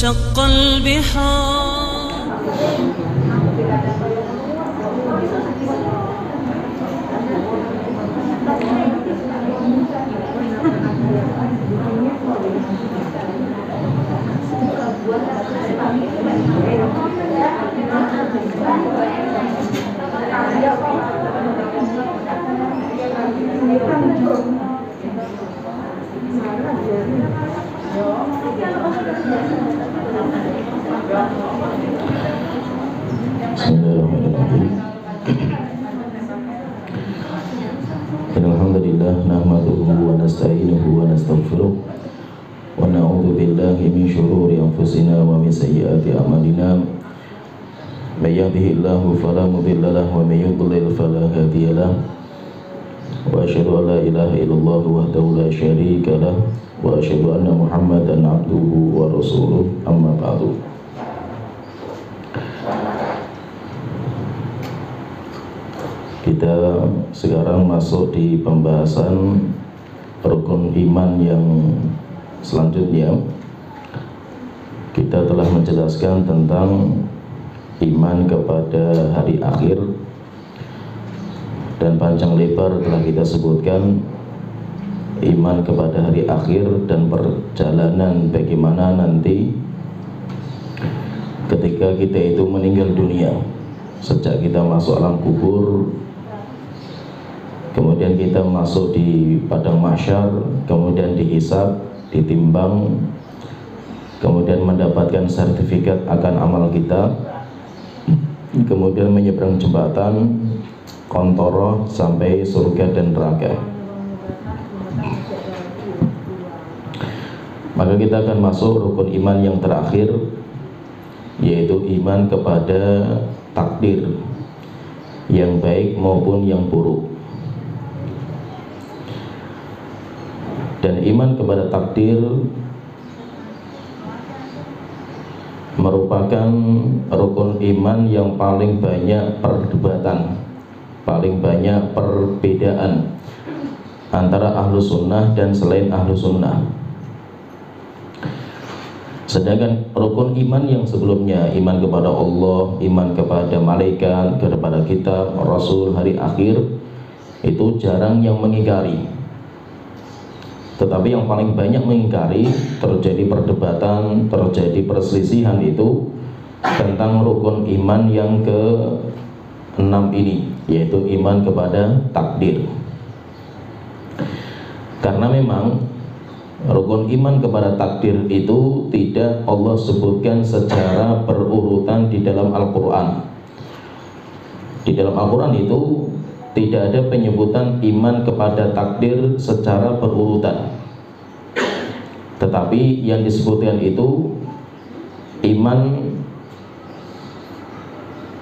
وانشق البحار. Bismillahirrahmanirrahim. Alhamdulillah nahmaduhu wa nasta'inuhu wa nastaghfiruh wa na'udzu billahi min shururi anfusina wa min sayyiati a'malina. May yahdihillahu fala mudilla lahu wa may yudlil fala hadiya lahu. Wa asyhadu an la ilaha illallah wahdahu la syarika lahu wa asyhadu anna Muhammadan abduhu wa rasuluh. Amma ba'du. Kita sekarang masuk di pembahasan rukun iman yang selanjutnya. Kita telah menjelaskan tentang iman kepada hari akhir, dan panjang lebar telah kita sebutkan iman kepada hari akhir dan perjalanan bagaimana nanti ketika kita itu meninggal dunia. Sejak kita masuk alam kubur, kemudian kita masuk di padang mahsyar, kemudian dihisab, ditimbang, kemudian mendapatkan sertifikat akan amal kita, kemudian menyeberang jembatan Qantoroh sampai surga dan neraka. Maka kita akan masuk rukun iman yang terakhir, yaitu iman kepada takdir yang baik maupun yang buruk. Dan iman kepada takdir merupakan rukun iman yang paling banyak perdebatan, paling banyak perbedaan antara ahlu sunnah dan selain ahlu sunnah. Sedangkan rukun iman yang sebelumnya, iman kepada Allah, iman kepada malaikat, kepada kitab, rasul, hari akhir, itu jarang yang mengingkari. Tetapi yang paling banyak mengingkari, terjadi perdebatan, terjadi perselisihan itu tentang rukun iman yang ke-6 ini, yaitu iman kepada takdir. Karena memang rukun iman kepada takdir itu tidak Allah sebutkan secara berurutan di dalam Al-Quran. Di dalam Al-Quran itu tidak ada penyebutan iman kepada takdir secara berurutan. Tetapi yang disebutkan itu iman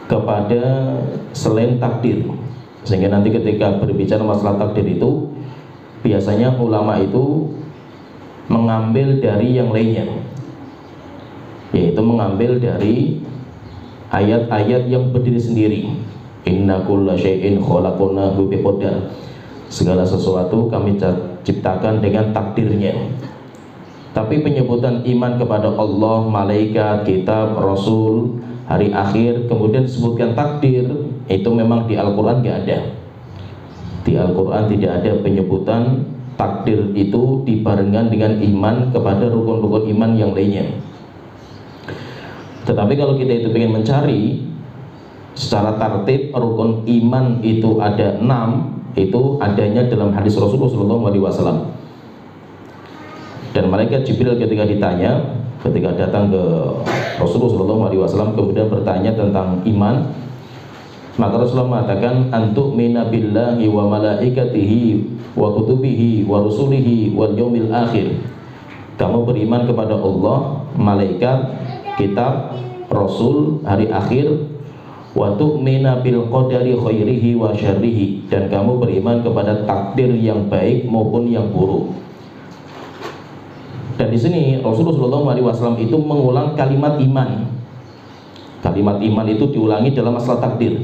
kepada selain takdir. Sehingga nanti ketika berbicara masalah takdir itu, biasanya ulama itu mengambil dari yang lainnya, yaitu mengambil dari ayat-ayat yang berdiri sendiri. Inna kulla syai'in khalaqnahu biqadar. Segala sesuatu kami ciptakan dengan takdirnya. Tapi penyebutan iman kepada Allah, malaikat, kitab, rasul, hari akhir, kemudian disebutkan takdir, itu memang di Al-Quran tidak ada. Di Al-Quran tidak ada penyebutan takdir itu dibarengan dengan iman kepada rukun-rukun iman yang lainnya. Tetapi kalau kita itu ingin mencari secara tertib rukun iman itu ada 6, itu adanya dalam hadis Rasulullah SAW. Dan malaikat Jibril ketika ditanya, ketika datang ke Rasulullah SAW kemudian bertanya tentang iman, maka Rasulullah mengatakan antu'mina billahi wa malaikatihi wa kutubihi wa rusulihi wal yaumil akhir. Kamu beriman kepada Allah, malaikat, kitab, rasul, hari akhir, wa tu'mina bil qadari khairihi wa syarrihi, dan kamu beriman kepada takdir yang baik maupun yang buruk. Dan di sini Rasulullah SAW itu mengulang kalimat iman. Kalimat iman itu diulangi dalam masalah takdir.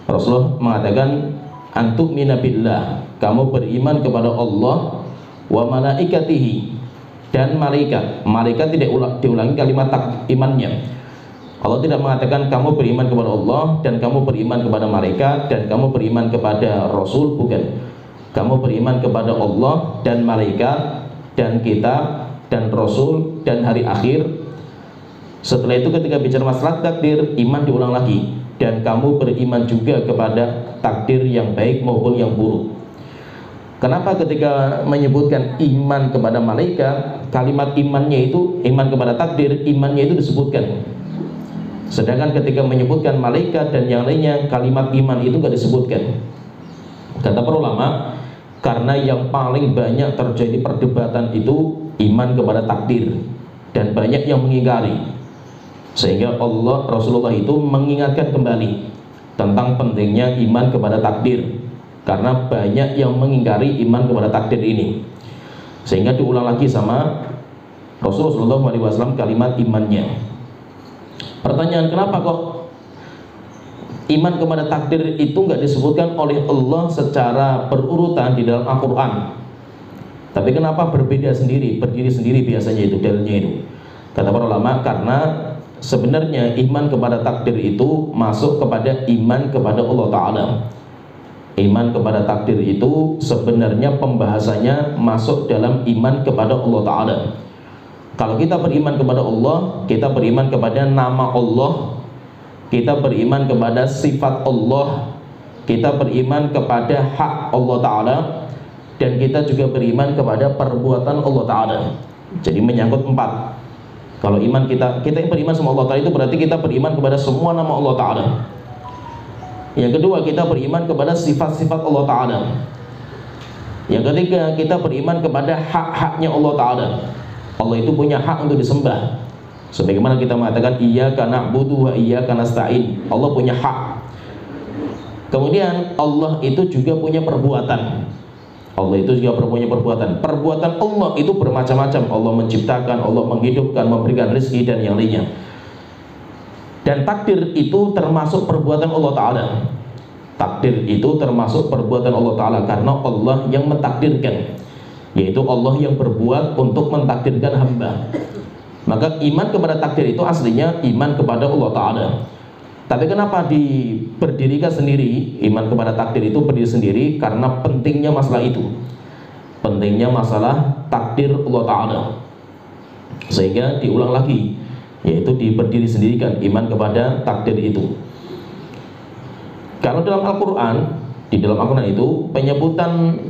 Rasulullah mengatakan antu'mina billah, kamu beriman kepada Allah, wa malaikatihi, dan malaikat. Malaikat tidak diulangi kalimat imannya. Allah tidak mengatakan kamu beriman kepada Allah dan kamu beriman kepada malaikat dan kamu beriman kepada Rasul, bukan. Kamu beriman kepada Allah dan malaikat dan kitab dan Rasul dan hari akhir. Setelah itu ketika bicara masalah takdir, iman diulang lagi, dan kamu beriman juga kepada takdir yang baik maupun yang buruk. Kenapa ketika menyebutkan iman kepada malaikat, kalimat imannya itu, iman kepada takdir, imannya itu disebutkan. Sedangkan ketika menyebutkan malaikat dan yang lainnya, kalimat iman itu tidak disebutkan. Kata para ulama, karena yang paling banyak terjadi perdebatan itu iman kepada takdir, dan banyak yang mengingkari, sehingga Rasulullah itu mengingatkan kembali tentang pentingnya iman kepada takdir, karena banyak yang mengingkari iman kepada takdir ini, sehingga diulang lagi sama Rasulullah SAW kalimat imannya. Pertanyaan, kenapa kok iman kepada takdir itu nggak disebutkan oleh Allah secara berurutan di dalam Al-Quran, tapi kenapa berbeda sendiri, berdiri sendiri biasanya itu dalilnya itu? Kata para ulama, karena sebenarnya iman kepada takdir itu masuk kepada iman kepada Allah Ta'ala. Iman kepada takdir itu sebenarnya pembahasannya masuk dalam iman kepada Allah Ta'ala. Kalau kita beriman kepada Allah, kita beriman kepada nama Allah, kita beriman kepada sifat Allah, kita beriman kepada hak Allah Ta'ala, dan kita juga beriman kepada perbuatan Allah Ta'ala. Jadi menyangkut 4. Kalau iman kita yang beriman sama Allah Ta'ala itu berarti kita beriman kepada semua nama Allah Ta'ala. Yang kedua, kita beriman kepada sifat-sifat Allah Ta'ala. Yang ketiga, kita beriman kepada hak-haknya Allah Ta'ala. Allah itu punya hak untuk disembah, sebagaimana kita mengatakan iyyaka na'budu wa iyyaka nasta'in. Allah punya hak. Kemudian Allah itu juga punya perbuatan. Allah itu juga punya perbuatan. Perbuatan Allah itu bermacam-macam. Allah menciptakan, Allah menghidupkan, memberikan rezeki dan yang lainnya. Dan takdir itu termasuk perbuatan Allah Ta'ala. Takdir itu termasuk perbuatan Allah Ta'ala, karena Allah yang mentakdirkan, yaitu Allah yang berbuat untuk mentakdirkan hamba. Maka iman kepada takdir itu aslinya iman kepada Allah Ta'ala. Tapi kenapa berdirikan sendiri? Iman kepada takdir itu berdiri sendiri karena pentingnya masalah itu, pentingnya masalah takdir Allah Ta'ala, sehingga diulang lagi, yaitu berdiri sendirikan iman kepada takdir itu. Kalau dalam Al-Quran, di dalam Al-Quran itu penyebutan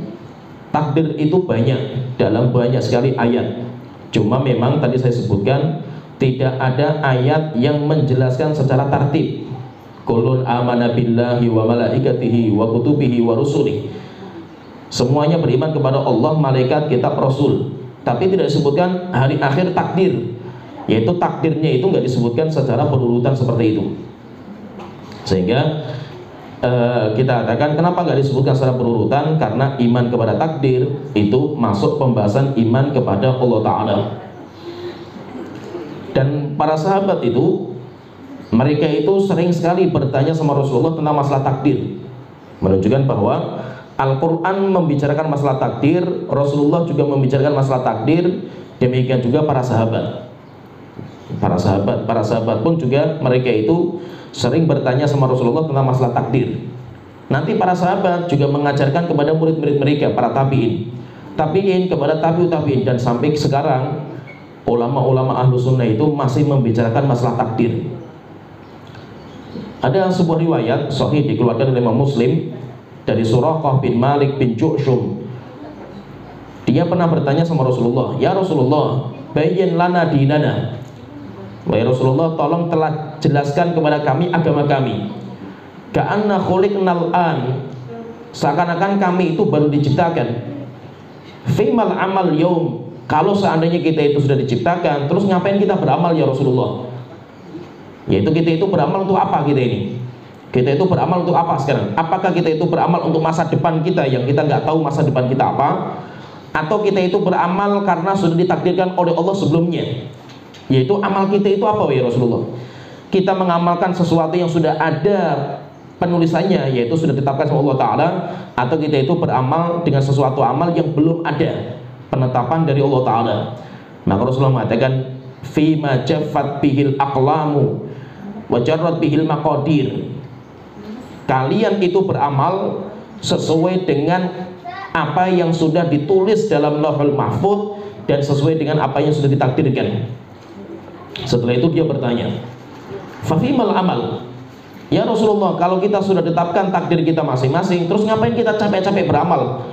takdir itu banyak, dalam banyak sekali ayat. Cuma memang tadi saya sebutkan tidak ada ayat yang menjelaskan secara tertib. Kullun amana billahi wa malaikatihi wa kutubihi wa rusulihi. Semuanya beriman kepada Allah, malaikat, kitab, rasul. Tapi tidak disebutkan hari akhir takdir, yaitu takdirnya itu nggak disebutkan secara berurutan seperti itu. Sehingga kita katakan kenapa nggak disebutkan secara berurutan, karena iman kepada takdir itu masuk pembahasan iman kepada Allah Ta'ala. Dan para sahabat itu, mereka itu sering sekali bertanya sama Rasulullah tentang masalah takdir, menunjukkan bahwa Al-Quran membicarakan masalah takdir, Rasulullah juga membicarakan masalah takdir, demikian juga para sahabat. Para sahabat pun juga mereka itu sering bertanya sama Rasulullah tentang masalah takdir. Nanti para sahabat juga mengajarkan kepada murid-murid mereka, para tabi'in kepada tabi'ut tabi'in, dan sampai sekarang ulama-ulama ahlu sunnah itu masih membicarakan masalah takdir. Ada sebuah riwayat sahih dikeluarkan oleh Imam Muslim dari Suraqah bin Malik bin Ju'shum. Dia pernah bertanya sama Rasulullah, ya Rasulullah, bayyin lana dinana. Wahai Rasulullah, tolong telah jelaskan kepada kami agama kami. Ka'anna khuliqnal an, seakan-akan kami itu baru diciptakan. Fimal amal yaum, kalau seandainya kita itu sudah diciptakan, terus ngapain kita beramal ya Rasulullah? Yaitu kita itu beramal untuk apa kita ini? Kita itu beramal untuk apa sekarang? Apakah kita itu beramal untuk masa depan kita yang kita nggak tahu masa depan kita apa? Atau kita itu beramal karena sudah ditakdirkan oleh Allah sebelumnya? Yaitu amal kita itu apa ya Rasulullah? Kita mengamalkan sesuatu yang sudah ada penulisannya, yaitu sudah ditetapkan oleh Allah Ta'ala, atau kita itu beramal dengan sesuatu amal yang belum ada penetapan dari Allah Ta'ala? Maka Rasulullah mengatakan fima jaffat bihil aqlamu wa jarrat bihil maqadir. Kalian itu beramal sesuai dengan apa yang sudah ditulis dalam Lauhul Mahfuz dan sesuai dengan apa yang sudah ditakdirkan. Setelah itu dia bertanya, fafimal amal? Ya Rasulullah, kalau kita sudah tetapkan takdir kita masing-masing, terus ngapain kita capek-capek beramal?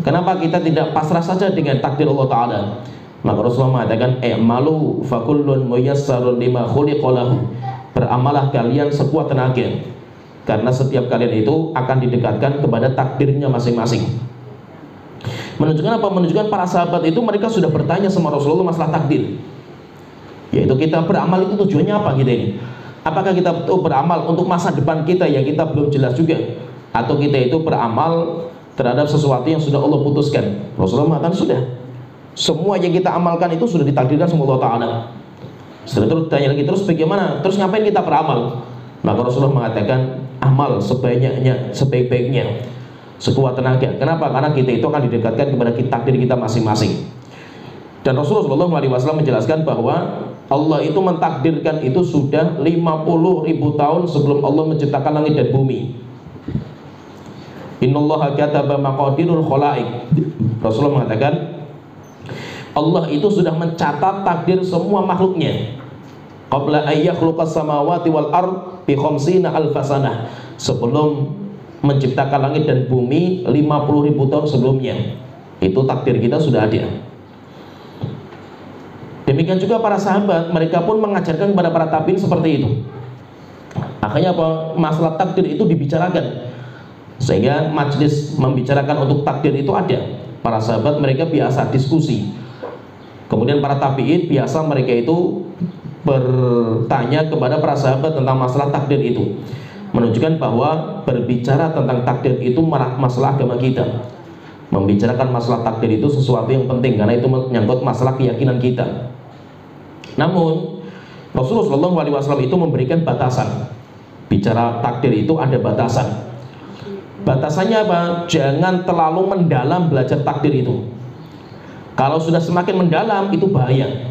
Kenapa kita tidak pasrah saja dengan takdir Allah Ta'ala? Maka Rasulullah mengatakan, i'malu fakullun muyassarun lima khuliqa lahu. Beramalah kalian sekuat tenaga, karena setiap kalian itu akan didekatkan kepada takdirnya masing-masing. Menunjukkan apa? Menunjukkan para sahabat itu mereka sudah bertanya sama Rasulullah masalah takdir. Yaitu kita beramal itu tujuannya apa kita ini? Apakah kita beramal untuk masa depan kita yang kita belum jelas juga, atau kita itu beramal terhadap sesuatu yang sudah Allah putuskan? Rasulullah mengatakan sudah, semua yang kita amalkan itu sudah ditakdirkan sama Allah Ta'ala. Setelah itu tanya lagi, terus bagaimana? Terus ngapain kita beramal? Maka Rasulullah mengatakan amal sebanyak-banyaknya, sebaik-baiknya, sekuat tenaga. Kenapa? Karena kita itu akan didekatkan kepada takdir kita masing-masing. Dan Rasulullah SAW menjelaskan bahwa Allah itu mentakdirkan itu sudah 50.000 tahun sebelum Allah menciptakan langit dan bumi. Innallaha kataba maqadirul khalaiq. Rasulullah mengatakan Allah itu sudah mencatat takdir semua makhluknya qabla ayyakhluqas samawati wal ard bi khamsina alfasanah, sebelum menciptakan langit dan bumi 50.000 tahun sebelumnya. Itu takdir kita sudah ada. Demikian juga para sahabat, mereka pun mengajarkan kepada para tabi'in seperti itu. Akhirnya apa? Masalah takdir itu dibicarakan, sehingga majlis membicarakan untuk takdir itu ada. Para sahabat mereka biasa diskusi. Kemudian para tabi'in biasa mereka itu bertanya kepada para sahabat tentang masalah takdir itu. Menunjukkan bahwa berbicara tentang takdir itu masalah agama kita. Membicarakan masalah takdir itu sesuatu yang penting, karena itu menyangkut masalah keyakinan kita. Namun Rasulullah SAW itu memberikan batasan. Bicara takdir itu ada batasan. Batasannya apa? Jangan terlalu mendalam belajar takdir itu. Kalau sudah semakin mendalam itu bahaya.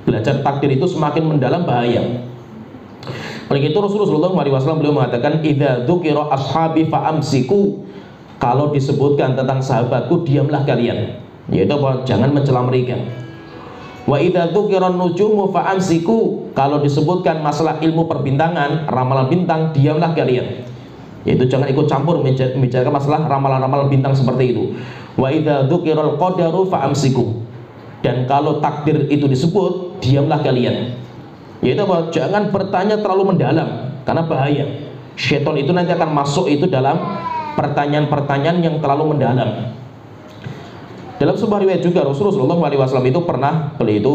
Belajar takdir itu semakin mendalam bahaya. Oleh itu Rasulullah SAW beliau mengatakan, idza dzukira ashabi fa'amsiku. Kalau disebutkan tentang sahabatku, diamlah kalian. Yaitu apa? Jangan mencela mereka. Wa idza dzukira nujumu fa'amsiku. Kalau disebutkan masalah ilmu perbintangan, ramalan bintang, diamlah kalian. Yaitu jangan ikut campur membicarakan masalah ramalan-ramalan bintang seperti itu. Wa idza dzukiral qadaru fa'amsiku. Dan kalau takdir itu disebut, diamlah kalian. Yaitu apa? Jangan bertanya terlalu mendalam, karena bahaya. Syaitan itu nanti akan masuk itu dalam pertanyaan-pertanyaan yang terlalu mendalam. Dalam sebuah riwayat juga Rasulullah SAW itu pernah, beliau itu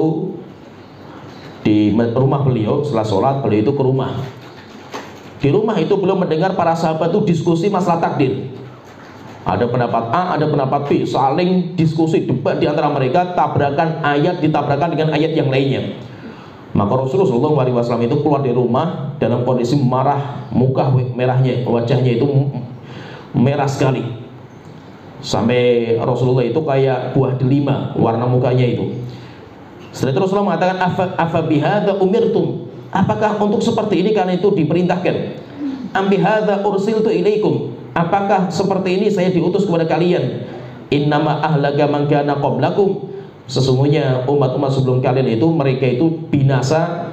di rumah beliau, setelah sholat beliau itu ke rumah. Di rumah itu beliau mendengar para sahabat itu diskusi masalah takdir. Ada pendapat A, ada pendapat B, saling diskusi, debat di antara mereka, tabrakan ayat ditabrakan dengan ayat yang lainnya. Maka Rasulullah SAW itu keluar dari rumah dalam kondisi marah, muka merahnya, wajahnya itu merah sekali. Sampai Rasulullah itu kayak buah delima warna mukanya itu. Setelah itu Rasulullah mengatakan, afa bihadza umirtum. Apakah untuk seperti ini kalian itu diperintahkan? Am bihadza ursiltu ilaikum. Apakah seperti ini saya diutus kepada kalian? Innama ahlaka man kana qablakum. Sesungguhnya umat-umat sebelum kalian itu mereka itu binasa.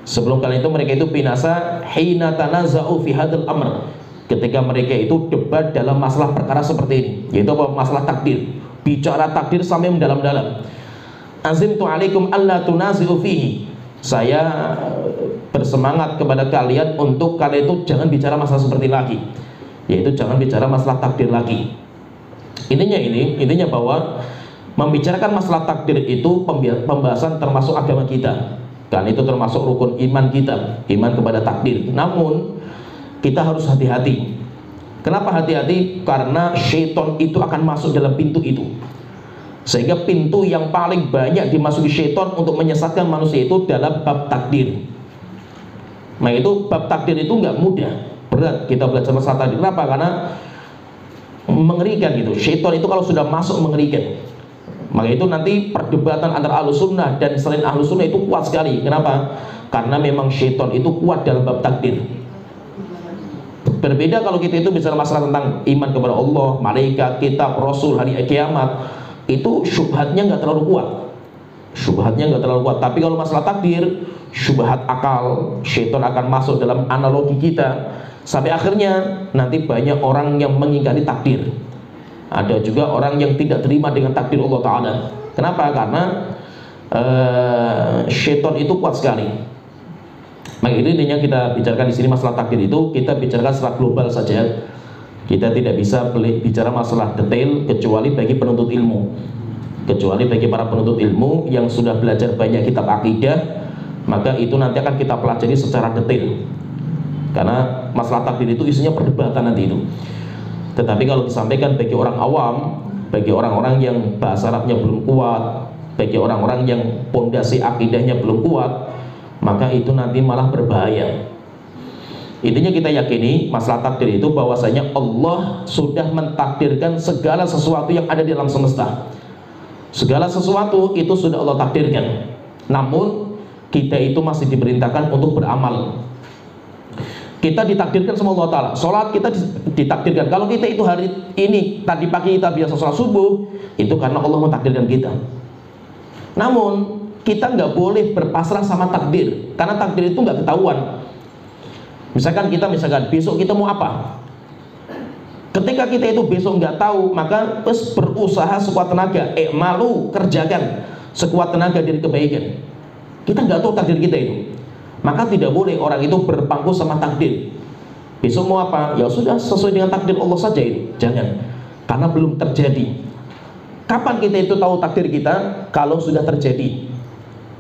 Sebelum kalian itu mereka itu binasa hina tanaza'u fi hadzal amr. Ketika mereka itu debat dalam masalah perkara seperti ini, yaitu apa? Masalah takdir. Bicara takdir sampai mendalam-dalam. Azimtu alaikum alla tunazi'u fihi. Saya bersemangat kepada kalian untuk kalian itu jangan bicara masalah seperti lagi, yaitu jangan bicara masalah takdir lagi. Intinya bahwa membicarakan masalah takdir itu pembahasan termasuk agama kita, kan itu termasuk rukun iman kita, iman kepada takdir. Namun kita harus hati-hati. Kenapa hati-hati? Karena syaitan itu akan masuk dalam pintu itu, sehingga pintu yang paling banyak dimasuki syaitan untuk menyesatkan manusia itu dalam bab takdir. Nah itu bab takdir itu nggak mudah, berat kita belajar masalah takdir. Kenapa? Karena mengerikan gitu. Syaitan itu kalau sudah masuk mengerikan. Maka itu nanti perdebatan antara Ahlus Sunnah dan selain Ahlus Sunnah itu kuat sekali. Kenapa? Karena memang syaitan itu kuat dalam bab takdir. Berbeda kalau kita itu bicara masalah tentang iman kepada Allah, malaikat, kitab, rasul, hari kiamat, itu syubhatnya nggak terlalu kuat. Syubhatnya nggak terlalu kuat. Tapi kalau masalah takdir, syubhat akal, syaitan akan masuk dalam analogi kita. Sampai akhirnya nanti banyak orang yang mengingkari takdir. Ada juga orang yang tidak terima dengan takdir Allah Ta'ala. Kenapa? Karena syaitan itu kuat sekali. Maka itu intinya kita bicarakan di sini masalah takdir itu, kita bicarakan secara global saja. Kita tidak bisa bicara masalah detail kecuali bagi penuntut ilmu. Kecuali bagi para penuntut ilmu yang sudah belajar banyak kitab akidah, maka itu nanti akan kita pelajari secara detail. Karena masalah takdir itu isinya perdebatan nanti itu. Tetapi kalau disampaikan bagi orang awam, bagi orang-orang yang bahasa Arabnya belum kuat, bagi orang-orang yang pondasi akidahnya belum kuat, maka itu nanti malah berbahaya. Intinya kita yakini masalah takdir itu bahwasanya Allah sudah mentakdirkan segala sesuatu yang ada di alam semesta. Segala sesuatu itu sudah Allah takdirkan. Namun kita itu masih diperintahkan untuk beramal. Kita ditakdirkan sama Allah Ta'ala. Sholat kita ditakdirkan. Kalau kita itu hari ini, tadi pagi kita biasa sholat subuh, itu karena Allah mentakdirkan kita. Namun kita nggak boleh berpasrah sama takdir, karena takdir itu nggak ketahuan. Misalkan besok kita mau apa? Ketika kita itu besok nggak tahu, maka berusaha sekuat tenaga, malu kerjakan sekuat tenaga dari kebaikan. Kita nggak tahu takdir kita itu. Maka tidak boleh orang itu berpangku sama takdir. Besok mau apa? Ya sudah, sesuai dengan takdir Allah saja itu. Jangan, karena belum terjadi. Kapan kita itu tahu takdir kita? Kalau sudah terjadi.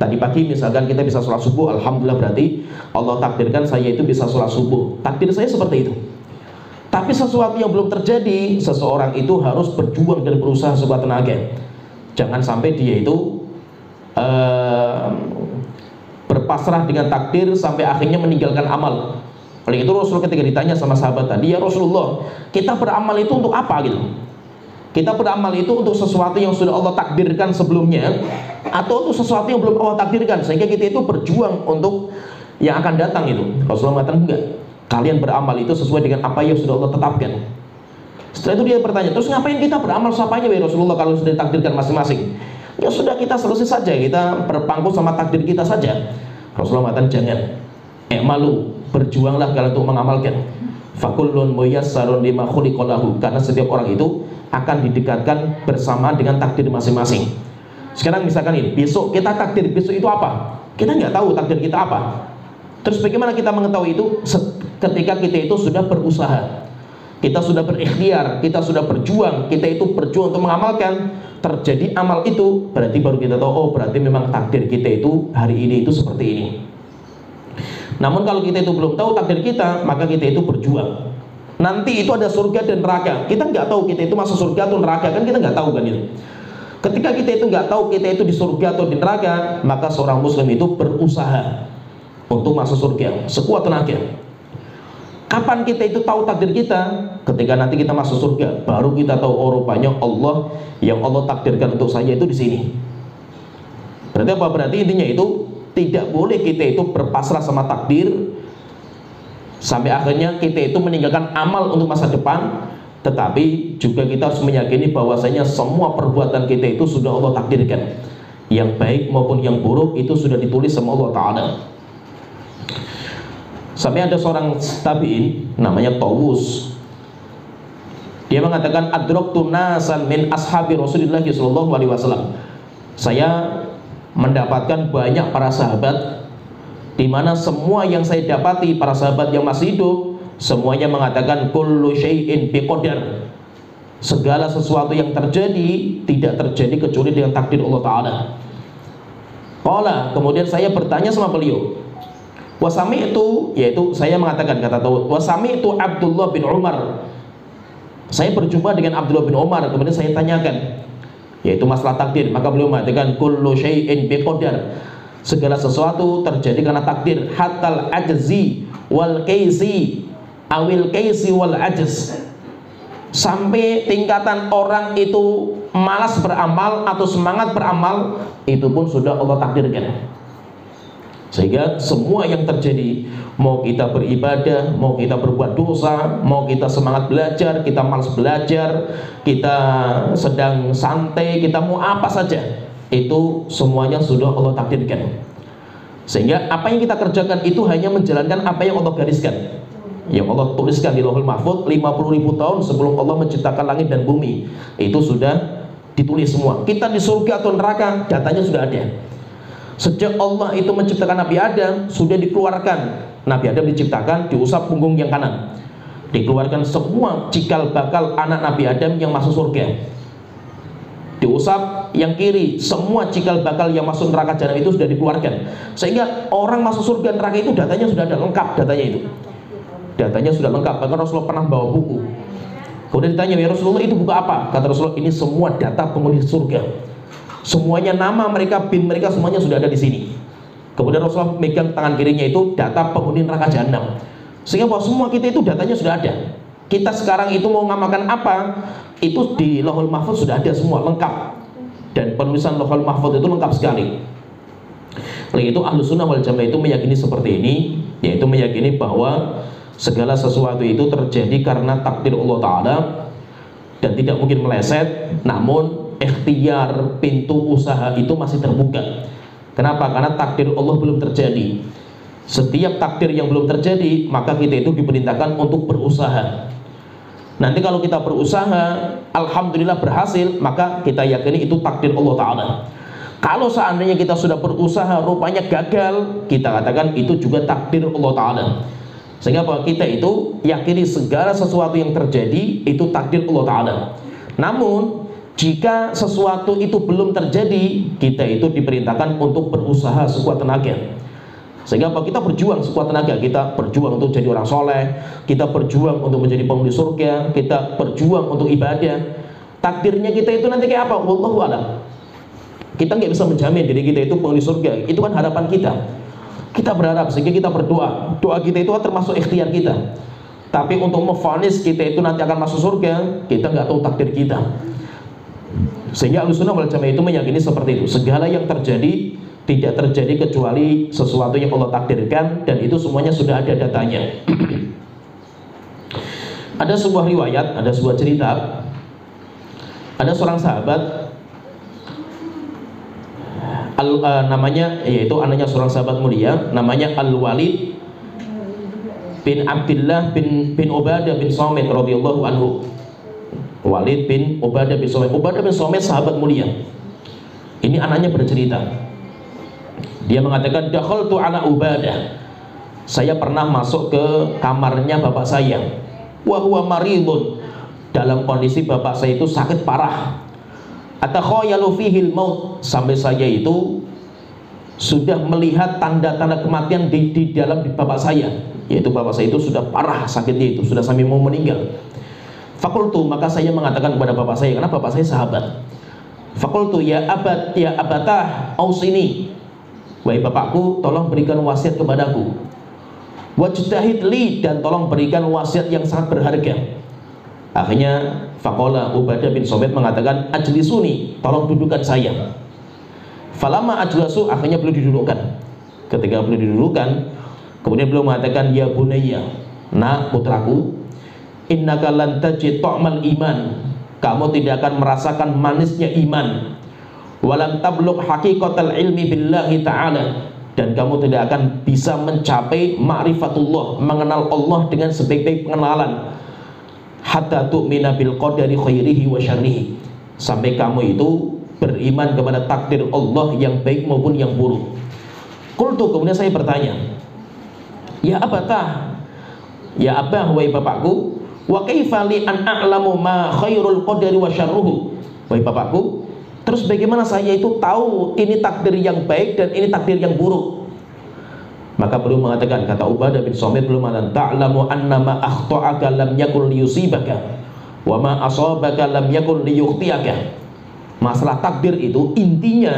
Tadi pagi misalkan kita bisa sholat subuh, alhamdulillah, berarti Allah takdirkan saya itu bisa sholat subuh. Takdir saya seperti itu. Tapi sesuatu yang belum terjadi, seseorang itu harus berjuang dan berusaha sekuat tenaga. Jangan sampai dia itu berpasrah dengan takdir sampai akhirnya meninggalkan amal. Oleh itu Rasul ketika ditanya sama sahabat tadi, ya Rasulullah, kita beramal itu untuk apa gitu? Kita beramal itu untuk sesuatu yang sudah Allah takdirkan sebelumnya, atau untuk sesuatu yang belum Allah takdirkan, sehingga kita itu berjuang untuk yang akan datang itu. Rasulullah mengatakan enggak, kalian beramal itu sesuai dengan apa yang sudah Allah tetapkan. Setelah itu dia bertanya, terus ngapain kita beramal sapanya ya Rasulullah kalau sudah ditakdirkan masing-masing? Ya sudah, kita selesai saja, kita berpangku sama takdir kita saja. Rasulullah mengatakan jangan, malu, berjuanglah kalian untuk mengamalkan. Fakullun muyassarun lima khuliqalahu, karena setiap orang itu akan didekatkan bersama dengan takdir masing-masing. Sekarang misalkan ini, besok kita takdir besok itu apa? Kita nggak tahu takdir kita apa. Terus bagaimana kita mengetahui itu? Ketika kita itu sudah berusaha, kita sudah berikhtiar, kita sudah berjuang, kita itu berjuang untuk mengamalkan, terjadi amal itu, berarti baru kita tahu, oh berarti memang takdir kita itu hari ini itu seperti ini. Namun kalau kita itu belum tahu takdir kita, maka kita itu berjuang. Nanti itu ada surga dan neraka, kita nggak tahu kita itu masuk surga atau neraka, kan kita nggak tahu kan itu. Ketika kita itu nggak tahu kita itu di surga atau di neraka, maka seorang muslim itu berusaha untuk masuk surga sekuat tenaga. Kapan kita itu tahu takdir kita? Ketika nanti kita masuk surga, baru kita tahu, oh rupanya Allah yang Allah takdirkan untuk saya itu di sini. Berarti apa? Berarti intinya itu tidak boleh kita itu berpasrah sama takdir sampai akhirnya kita itu meninggalkan amal untuk masa depan. Tetapi juga kita harus meyakini bahwasanya semua perbuatan kita itu sudah Allah takdirkan, yang baik maupun yang buruk itu sudah ditulis sama Allah Ta'ala. Sampai ada seorang tabi'in namanya Tawus, dia mengatakan, adraktu nasan min ashabi Rasulullah sallallahu alaihi wasallam. Saya mendapatkan banyak para sahabat, di mana semua yang saya dapati para sahabat yang masih hidup semuanya mengatakan kullu syai'in biqadar. Segala sesuatu yang terjadi tidak terjadi kecuali dengan takdir Allah Ta'ala. Kemudian saya bertanya sama beliau, wasami itu, yaitu saya mengatakan, kata Tawus, wasami itu Abdullah bin Umar. Saya berjumpa dengan Abdullah bin Umar, kemudian saya tanyakan, yaitu masalah takdir. Maka beliau mengatakan kullu syai'in biqadar. Segala sesuatu terjadi karena takdir. Hatal ajzi wal kaisi awil kaisi wal ajz. Sampai tingkatan orang itu malas beramal atau semangat beramal, itu pun sudah Allah takdirkan. Sehingga semua yang terjadi, mau kita beribadah, mau kita berbuat dosa, mau kita semangat belajar, kita malas belajar, kita sedang santai, kita mau apa saja, itu semuanya sudah Allah takdirkan. Sehingga apa yang kita kerjakan itu hanya menjalankan apa yang Allah gariskan, yang Allah tuliskan di Lauhul Mahfuz 50.000 tahun sebelum Allah menciptakan langit dan bumi. Itu sudah ditulis semua. Kita di surga atau neraka, datanya sudah ada. Sejak Allah itu menciptakan Nabi Adam, sudah dikeluarkan. Nabi Adam diciptakan, diusap punggung yang kanan, dikeluarkan semua cikal bakal anak Nabi Adam yang masuk surga. Diusap yang kiri, semua cikal bakal yang masuk neraka jahanam itu sudah dikeluarkan. Sehingga orang masuk surga neraka itu datanya sudah ada lengkap, datanya itu. Datanya sudah lengkap. Bahkan Rasulullah pernah bawa buku. Kemudian ditanya, ya Rasulullah itu buku apa? Kata Rasulullah, ini semua data penghuni surga. Semuanya, nama mereka, bin mereka, semuanya sudah ada di sini. Kemudian Rasulullah megang tangan kirinya itu data penghuni neraka jahanam. Sehingga bahwa semua kita itu datanya sudah ada. Kita sekarang itu mau ngamalkan apa, itu di Lauhul Mahfuz sudah ada semua, lengkap. Dan penulisan Lauhul Mahfuz itu lengkap sekali. Oleh itu Ahlus Sunnah wal Jamaah itu meyakini seperti ini, yaitu meyakini bahwa segala sesuatu itu terjadi karena takdir Allah Ta'ala dan tidak mungkin meleset. Namun ikhtiar, pintu usaha itu masih terbuka. Kenapa? Karena takdir Allah belum terjadi. Setiap takdir yang belum terjadi, maka kita itu diperintahkan untuk berusaha. Nanti kalau kita berusaha, alhamdulillah berhasil, maka kita yakini itu takdir Allah Ta'ala. Kalau seandainya kita sudah berusaha, rupanya gagal, kita katakan itu juga takdir Allah Ta'ala. Sehingga bahwa kita itu yakini segala sesuatu yang terjadi itu takdir Allah Ta'ala. Namun jika sesuatu itu belum terjadi, kita itu diperintahkan untuk berusaha sekuat tenaga. Sehingga apa? Kita berjuang sekuat tenaga. Kita berjuang untuk jadi orang soleh, kita berjuang untuk menjadi penghuni surga, kita berjuang untuk ibadah. Takdirnya kita itu nanti kayak apa? Wallahu a'lam. Kita nggak bisa menjamin diri kita itu penghuni surga. Itu kan harapan kita. Kita berharap, sehingga kita berdoa. Doa kita itu termasuk ikhtiar kita. Tapi untuk memvonis kita itu nanti akan masuk surga, kita nggak tahu takdir kita. Sehingga Ahlus Sunnah wal Jamaah itu meyakini seperti itu. Segala yang terjadi tidak terjadi kecuali sesuatu yang Allah takdirkan, dan itu semuanya sudah ada datanya. Ada sebuah riwayat, ada sebuah cerita. Ada seorang sahabat, namanya, yaitu anaknya seorang sahabat mulia, namanya Al-Walid bin Abdullah bin Ubadah bin Samit radhiyallahu anhu. Walid bin Ubadah bin Samit. Ubadah bin Samit sahabat mulia. Ini anaknya bercerita. Dia mengatakan, dakhaltu ala Ubadah. Saya pernah masuk ke kamarnya bapak saya. Wa huwa maridun. Dalam kondisi bapak saya itu sakit parah. Atakhayalu fihil maut. Sampai saya itu sudah melihat tanda-tanda kematian di dalam bapak saya. Yaitu bapak saya itu sudah parah sakitnya itu, sudah sampai mau meninggal. Fakultu, maka saya mengatakan kepada bapak saya, karena bapak saya sahabat. Fakultu, ya abatah ausini. Wahai bapakku, tolong berikan wasiat kepadaku. Wajtahid li, dan tolong berikan wasiat yang sangat berharga. Akhirnya faqala Ubadah bin Samit mengatakan, ajlisuni, tolong dudukkan saya. Falama ajlasu, akhirnya beliau didudukkan. Ketika beliau didudukkan, kemudian beliau mengatakan, ya bunayya, nak putraku, innaka lan tajid ta'mal iman, kamu tidak akan merasakan manisnya iman. Walam tablugh haqiqatal ilmi billahi ta'ala, dan kamu tidak akan bisa mencapai ma'rifatullah, mengenal Allah dengan sebaik-baik pengenalan. Hatta tu'mina bil qadari khairihi wa syarrihi, sampai kamu itu beriman kepada takdir Allah yang baik maupun yang buruk. Qultu, kemudian saya bertanya, ya abatah, ya abah, wahai bapakku, wa kaifa li an a'lamu ma khairul qadari wa syarruhu. Wahai bapakku, terus bagaimana saya itu tahu ini takdir yang baik dan ini takdir yang buruk? Maka beliau mengatakan, kata Ubadah bin Samit, beliau mengatakan, ta'lamu anna ma akhta'aka lam yakun liyusibaka wa ma asabaka lam yakun liyukhtiaka. Masalah takdir itu intinya,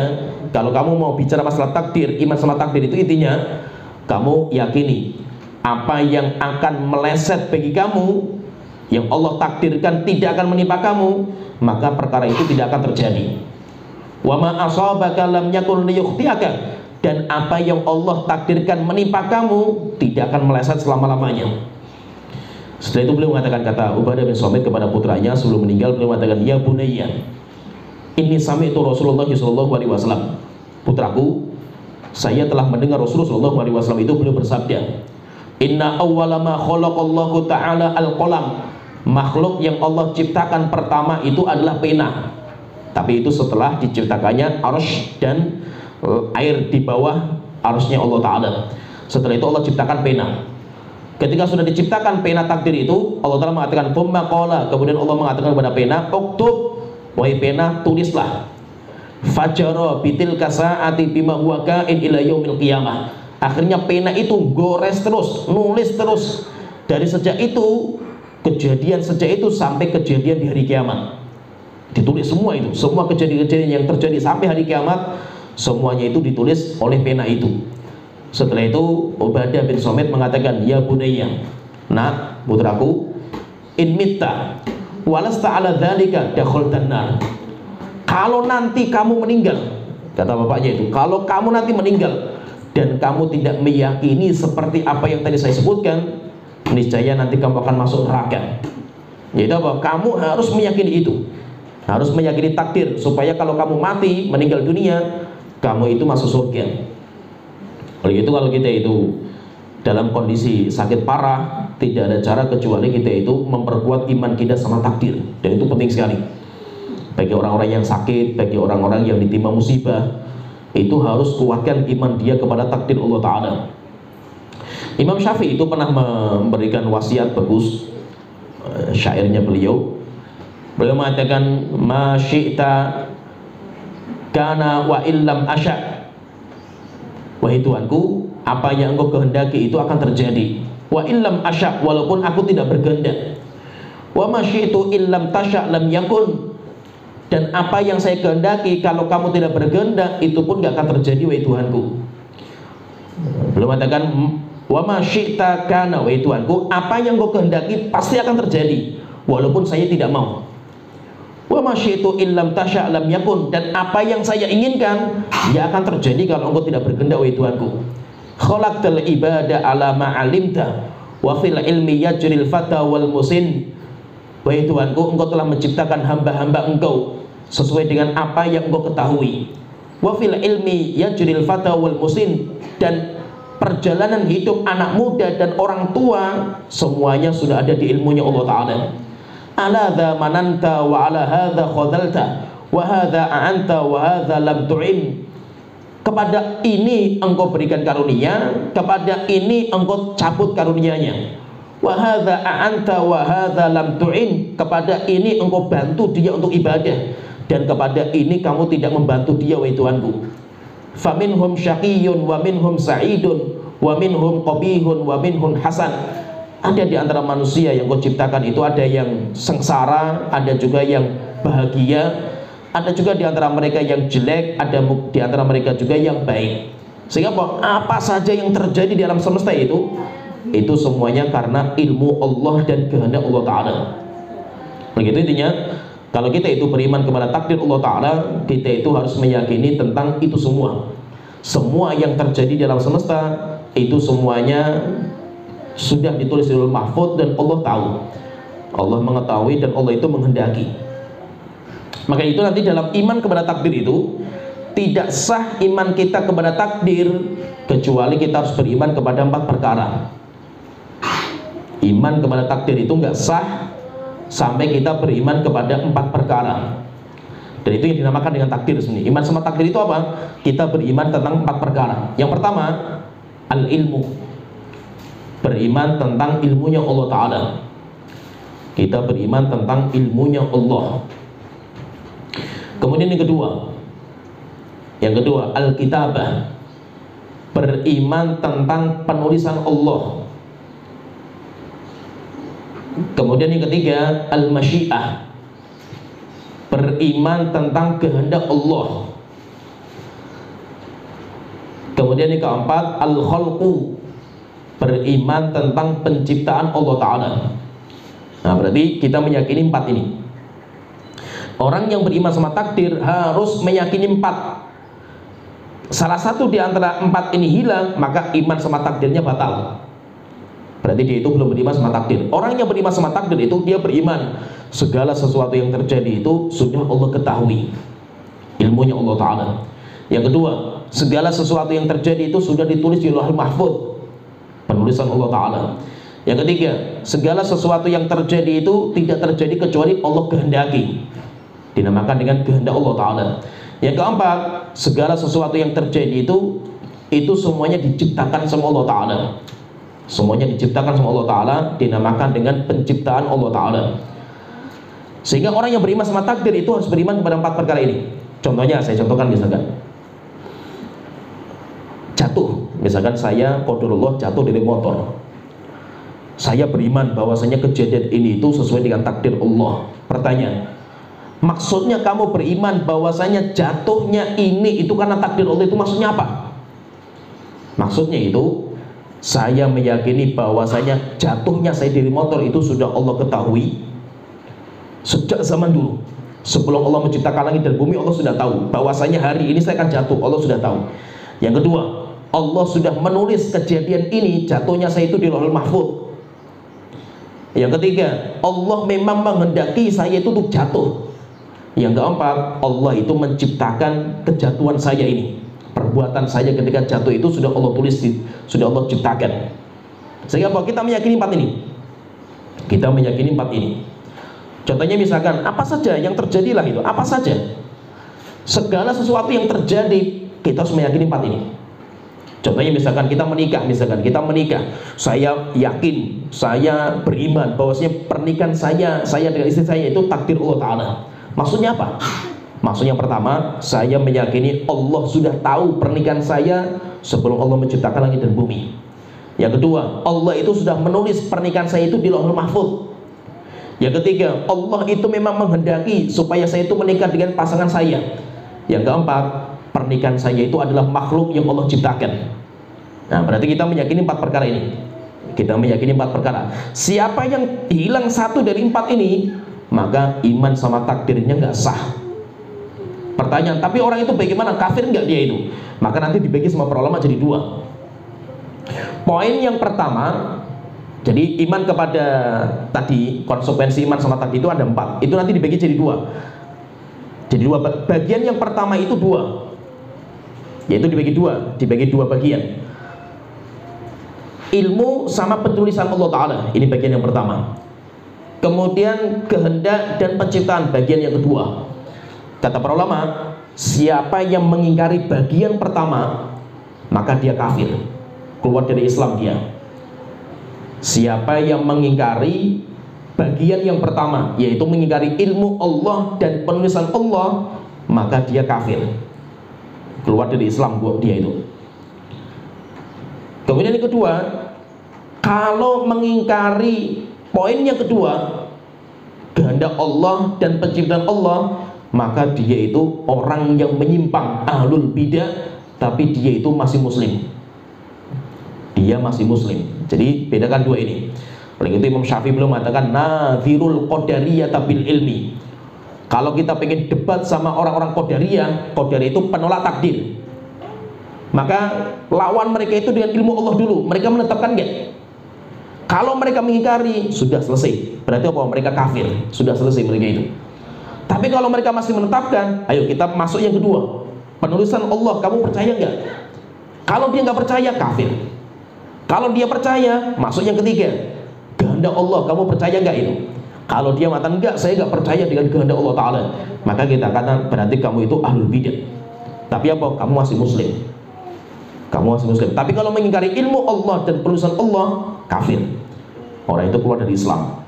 kalau kamu mau bicara masalah takdir, iman sama takdir itu intinya, kamu yakini apa yang akan meleset bagi kamu yang Allah takdirkan tidak akan menimpa kamu, maka perkara itu tidak akan terjadi. Wa ma asabaka lam yakun liyukhtiaka, dan apa yang Allah takdirkan menimpa kamu tidak akan meleset selama-lamanya. Setelah itu beliau mengatakan, kata Ubadah bin Samit kepada putranya sebelum meninggal, beliau mengatakan, ya bunayya, inni sami'tu Rasulullah sallallahu alaihi wasallam. Putraku, saya telah mendengar Rasulullah sallallahu alaihi wasallam itu beliau bersabda, inna awwala ma khalaqallahu ta'ala al-qalam. Makhluk yang Allah ciptakan pertama itu adalah pena. Tapi itu setelah diciptakannya arsy dan air di bawah arsy-nya Allah Ta'ala. Setelah itu Allah ciptakan pena. Ketika sudah diciptakan pena takdir itu, Allah Ta'ala mengatakan thumma qala, kemudian Allah mengatakan kepada pena, uktub, wahai pena, tulislah. Fajara bitilka sa'ati bima huwa ka'in ila yaumil qiyamah. Akhirnya pena itu gores terus, nulis terus, dari sejak itu, kejadian sejak itu sampai kejadian di hari kiamat. Ditulis semua itu, semua kejadian-kejadian yang terjadi sampai hari kiamat, semuanya itu ditulis oleh pena itu. Setelah itu Ubadah bin Samit mengatakan, ya bunayya, nak putraku, in mitta walasta ala dzalika dakhaltan nar. Kalau nanti kamu meninggal, kata bapaknya itu, kalau kamu nanti meninggal dan kamu tidak meyakini seperti apa yang tadi saya sebutkan, niscaya nanti kamu akan masuk neraka. Jadi apa? Kamu harus meyakini itu, harus meyakini takdir, supaya kalau kamu mati, meninggal dunia, kamu itu masuk surga. Oleh itu kalau kita itu dalam kondisi sakit parah, tidak ada cara kecuali kita itu memperkuat iman kita sama takdir. Dan itu penting sekali bagi orang-orang yang sakit, bagi orang-orang yang ditimpa musibah, itu harus kuatkan iman dia kepada takdir Allah Ta'ala. Imam Syafi'i itu pernah memberikan wasiat bagus, syairnya beliau mengatakan, ma syi'ta kana wa illam asya'. Wahai Tuhanku, apa yang engkau kehendaki itu akan terjadi. Wa illam asya', walaupun aku tidak berkehendak. Wa ma syi'tu illam tasya' lam yakun. Dan apa yang saya kehendaki, kalau kamu tidak berkehendak, itu pun gak akan terjadi, wahai Tuhanku. Belum mengatakan wa ma syi'ta kana, wahai Tuhanku, apa yang engkau kehendaki pasti akan terjadi, walaupun saya tidak mau. Wa ma syi'tu illam tasya' lam yakun, dan apa yang saya inginkan ya akan terjadi kalau engkau tidak berkehendak, wahai Tuhanku. Khalaqtal ibada ala ma 'alimta wa fil ilmi yajril fata wal musin. Wahai Tuhanku, engkau telah menciptakan hamba-hamba engkau sesuai dengan apa yang engkau ketahui. Wa fil ilmi yajril fata wal musin, dan perjalanan hidup anak muda dan orang tua semuanya sudah ada di ilmunya Allah Ta'ala. Ala dha mananta wa ala hadha khadalta wa hadha a'anta wa hadha lam tu'in. Kepada ini engkau berikan karunia, kepada ini engkau cabut karunianya. Wa hadha a'anta wa hadha lam tu'in. Kepada ini engkau bantu dia untuk ibadah, dan kepada ini kamu tidak membantu dia, wahai Tuhanku. Faminhum syaqiyyun wa minhum sa'idun wa minhum qabihun wa minhum hasan. Ada di antara manusia yang kau ciptakan itu ada yang sengsara, ada juga yang bahagia, ada juga di antara mereka yang jelek, ada di antara mereka juga yang baik. Sehingga apa saja yang terjadi di alam semesta itu semuanya karena ilmu Allah dan kehendak Allah Ta'ala. Begitu intinya, kalau kita itu beriman kepada takdir Allah Ta'ala, kita itu harus meyakini tentang itu semua. Semua yang terjadi di alam semesta itu semuanya sudah ditulis di Lauhul Mahfuz, dan Allah tahu, Allah mengetahui, dan Allah itu menghendaki. Maka itu nanti dalam iman kepada takdir itu tidak sah iman kita kepada takdir kecuali kita harus beriman kepada 4 perkara. Iman kepada takdir itu nggak sah sampai kita beriman kepada 4 perkara. Dan itu yang dinamakan dengan takdir sendiri. Iman sama takdir itu apa? Kita beriman tentang 4 perkara. Yang pertama, al-ilmu. Beriman tentang ilmunya Allah Ta'ala. Kita beriman tentang ilmunya Allah. Kemudian yang kedua al-kitabah. Beriman tentang penulisan Allah. Kemudian yang ketiga al-masyiah. Beriman tentang kehendak Allah. Kemudian yang keempat al-khalqu. Beriman tentang penciptaan Allah Ta'ala. Nah, berarti kita meyakini 4 ini. Orang yang beriman sama takdir harus meyakini 4. Salah satu di antara 4 ini hilang, maka iman sama takdirnya batal. Berarti dia itu belum beriman sama takdir. Orang yang beriman sama takdir itu dia beriman segala sesuatu yang terjadi itu sudah Allah ketahui, ilmunya Allah Ta'ala. Yang kedua, segala sesuatu yang terjadi itu sudah ditulis di Lauhul Mahfuz, penulisan Allah Ta'ala. Yang ketiga, segala sesuatu yang terjadi itu tidak terjadi kecuali Allah kehendaki, dinamakan dengan kehendak Allah Ta'ala. Yang keempat, segala sesuatu yang terjadi itu semuanya diciptakan sama Allah Ta'ala. Semuanya diciptakan sama Allah Ta'ala, dinamakan dengan penciptaan Allah Ta'ala. Sehingga orang yang beriman sama takdir itu harus beriman kepada 4 perkara ini. Contohnya, saya contohkan misalkan jatuh, misalkan saya qadarullah jatuh dari motor. Saya beriman bahwasanya kejadian ini itu sesuai dengan takdir Allah. Pertanyaan, maksudnya kamu beriman bahwasanya jatuhnya ini itu karena takdir Allah, itu maksudnya apa? Maksudnya itu saya meyakini bahwasanya jatuhnya saya dari motor itu sudah Allah ketahui sejak zaman dulu. Sebelum Allah menciptakan langit dan bumi, Allah sudah tahu bahwasanya hari ini saya akan jatuh. Allah sudah tahu. Yang kedua, Allah sudah menulis kejadian ini, jatuhnya saya itu di Lauhul Mahfuz. Yang ketiga, Allah memang menghendaki saya itu untuk jatuh. Yang keempat, Allah itu menciptakan kejatuhan saya ini. Perbuatan saya ketika jatuh itu sudah Allah tulis, sudah Allah ciptakan. Sehingga apa? Kita meyakini 4 ini. Kita meyakini 4 ini. Contohnya misalkan, apa saja yang terjadilah itu, apa saja. Segala sesuatu yang terjadi, kita harus meyakini 4 ini. Contohnya misalkan kita menikah, saya yakin, saya beriman bahwasanya pernikahan saya dengan istri saya itu takdir Allah Ta'ala. Maksudnya apa? Maksudnya yang pertama, saya meyakini Allah sudah tahu pernikahan saya sebelum Allah menciptakan langit dan bumi. Yang kedua, Allah itu sudah menulis pernikahan saya itu di Lauhul Mahfuz. Yang ketiga, Allah itu memang menghendaki supaya saya itu menikah dengan pasangan saya. Yang keempat, pernikahan saya itu adalah makhluk yang Allah ciptakan. Nah, berarti kita meyakini 4 perkara ini. Kita meyakini 4 perkara. Siapa yang hilang 1 dari 4 ini, maka iman sama takdirnya nggak sah. Pertanyaan, tapi orang itu bagaimana? Kafir nggak dia itu? Maka nanti dibagi sama para ulama jadi 2. Poin yang pertama, jadi iman kepada tadi, konsekuensi iman sama takdir itu ada 4. Itu nanti dibagi jadi 2. Jadi 2 bagian. Yang pertama itu 2, yaitu dibagi 2 bagian. Ilmu sama penulisan Allah Ta'ala, ini bagian yang pertama. Kemudian kehendak dan penciptaan, bagian yang kedua. Kata para ulama, siapa yang mengingkari bagian pertama, maka dia kafir, keluar dari Islam dia. Siapa yang mengingkari bagian yang pertama, yaitu mengingkari ilmu Allah dan penulisan Allah, maka dia kafir, keluar dari Islam dia itu. Kemudian yang kedua, kalau mengingkari poin yang kedua, kehendak Allah dan penciptaan Allah, maka dia itu orang yang menyimpang, ahlul bidah, tapi dia itu masih muslim. Dia masih muslim. Jadi bedakan 2 ini. Oleh itu Imam Syafi'i belum mengatakan nadhirul qadariyah bil ilmi. Kalau kita pengen debat sama orang-orang qadariyah, qadariyah itu penolak takdir, maka lawan mereka itu dengan ilmu Allah dulu. Mereka menetapkan enggak? Kalau mereka mengingkari, sudah selesai. Berarti apa? Mereka kafir. Sudah selesai mereka itu. Tapi kalau mereka masih menetapkan, ayo kita masuk yang kedua. Penulisan Allah, kamu percaya enggak? Kalau dia nggak percaya, kafir. Kalau dia percaya, masuk yang ketiga. Kehendak Allah, kamu percaya enggak itu? Kalau dia mengatakan enggak, saya enggak percaya dengan kehendak Allah Ta'ala, maka kita katakan berarti kamu itu ahlul bidah. Tapi apa? Kamu masih muslim. Kamu masih muslim. Tapi kalau mengingkari ilmu Allah dan penulisan Allah, kafir. Orang itu keluar dari Islam.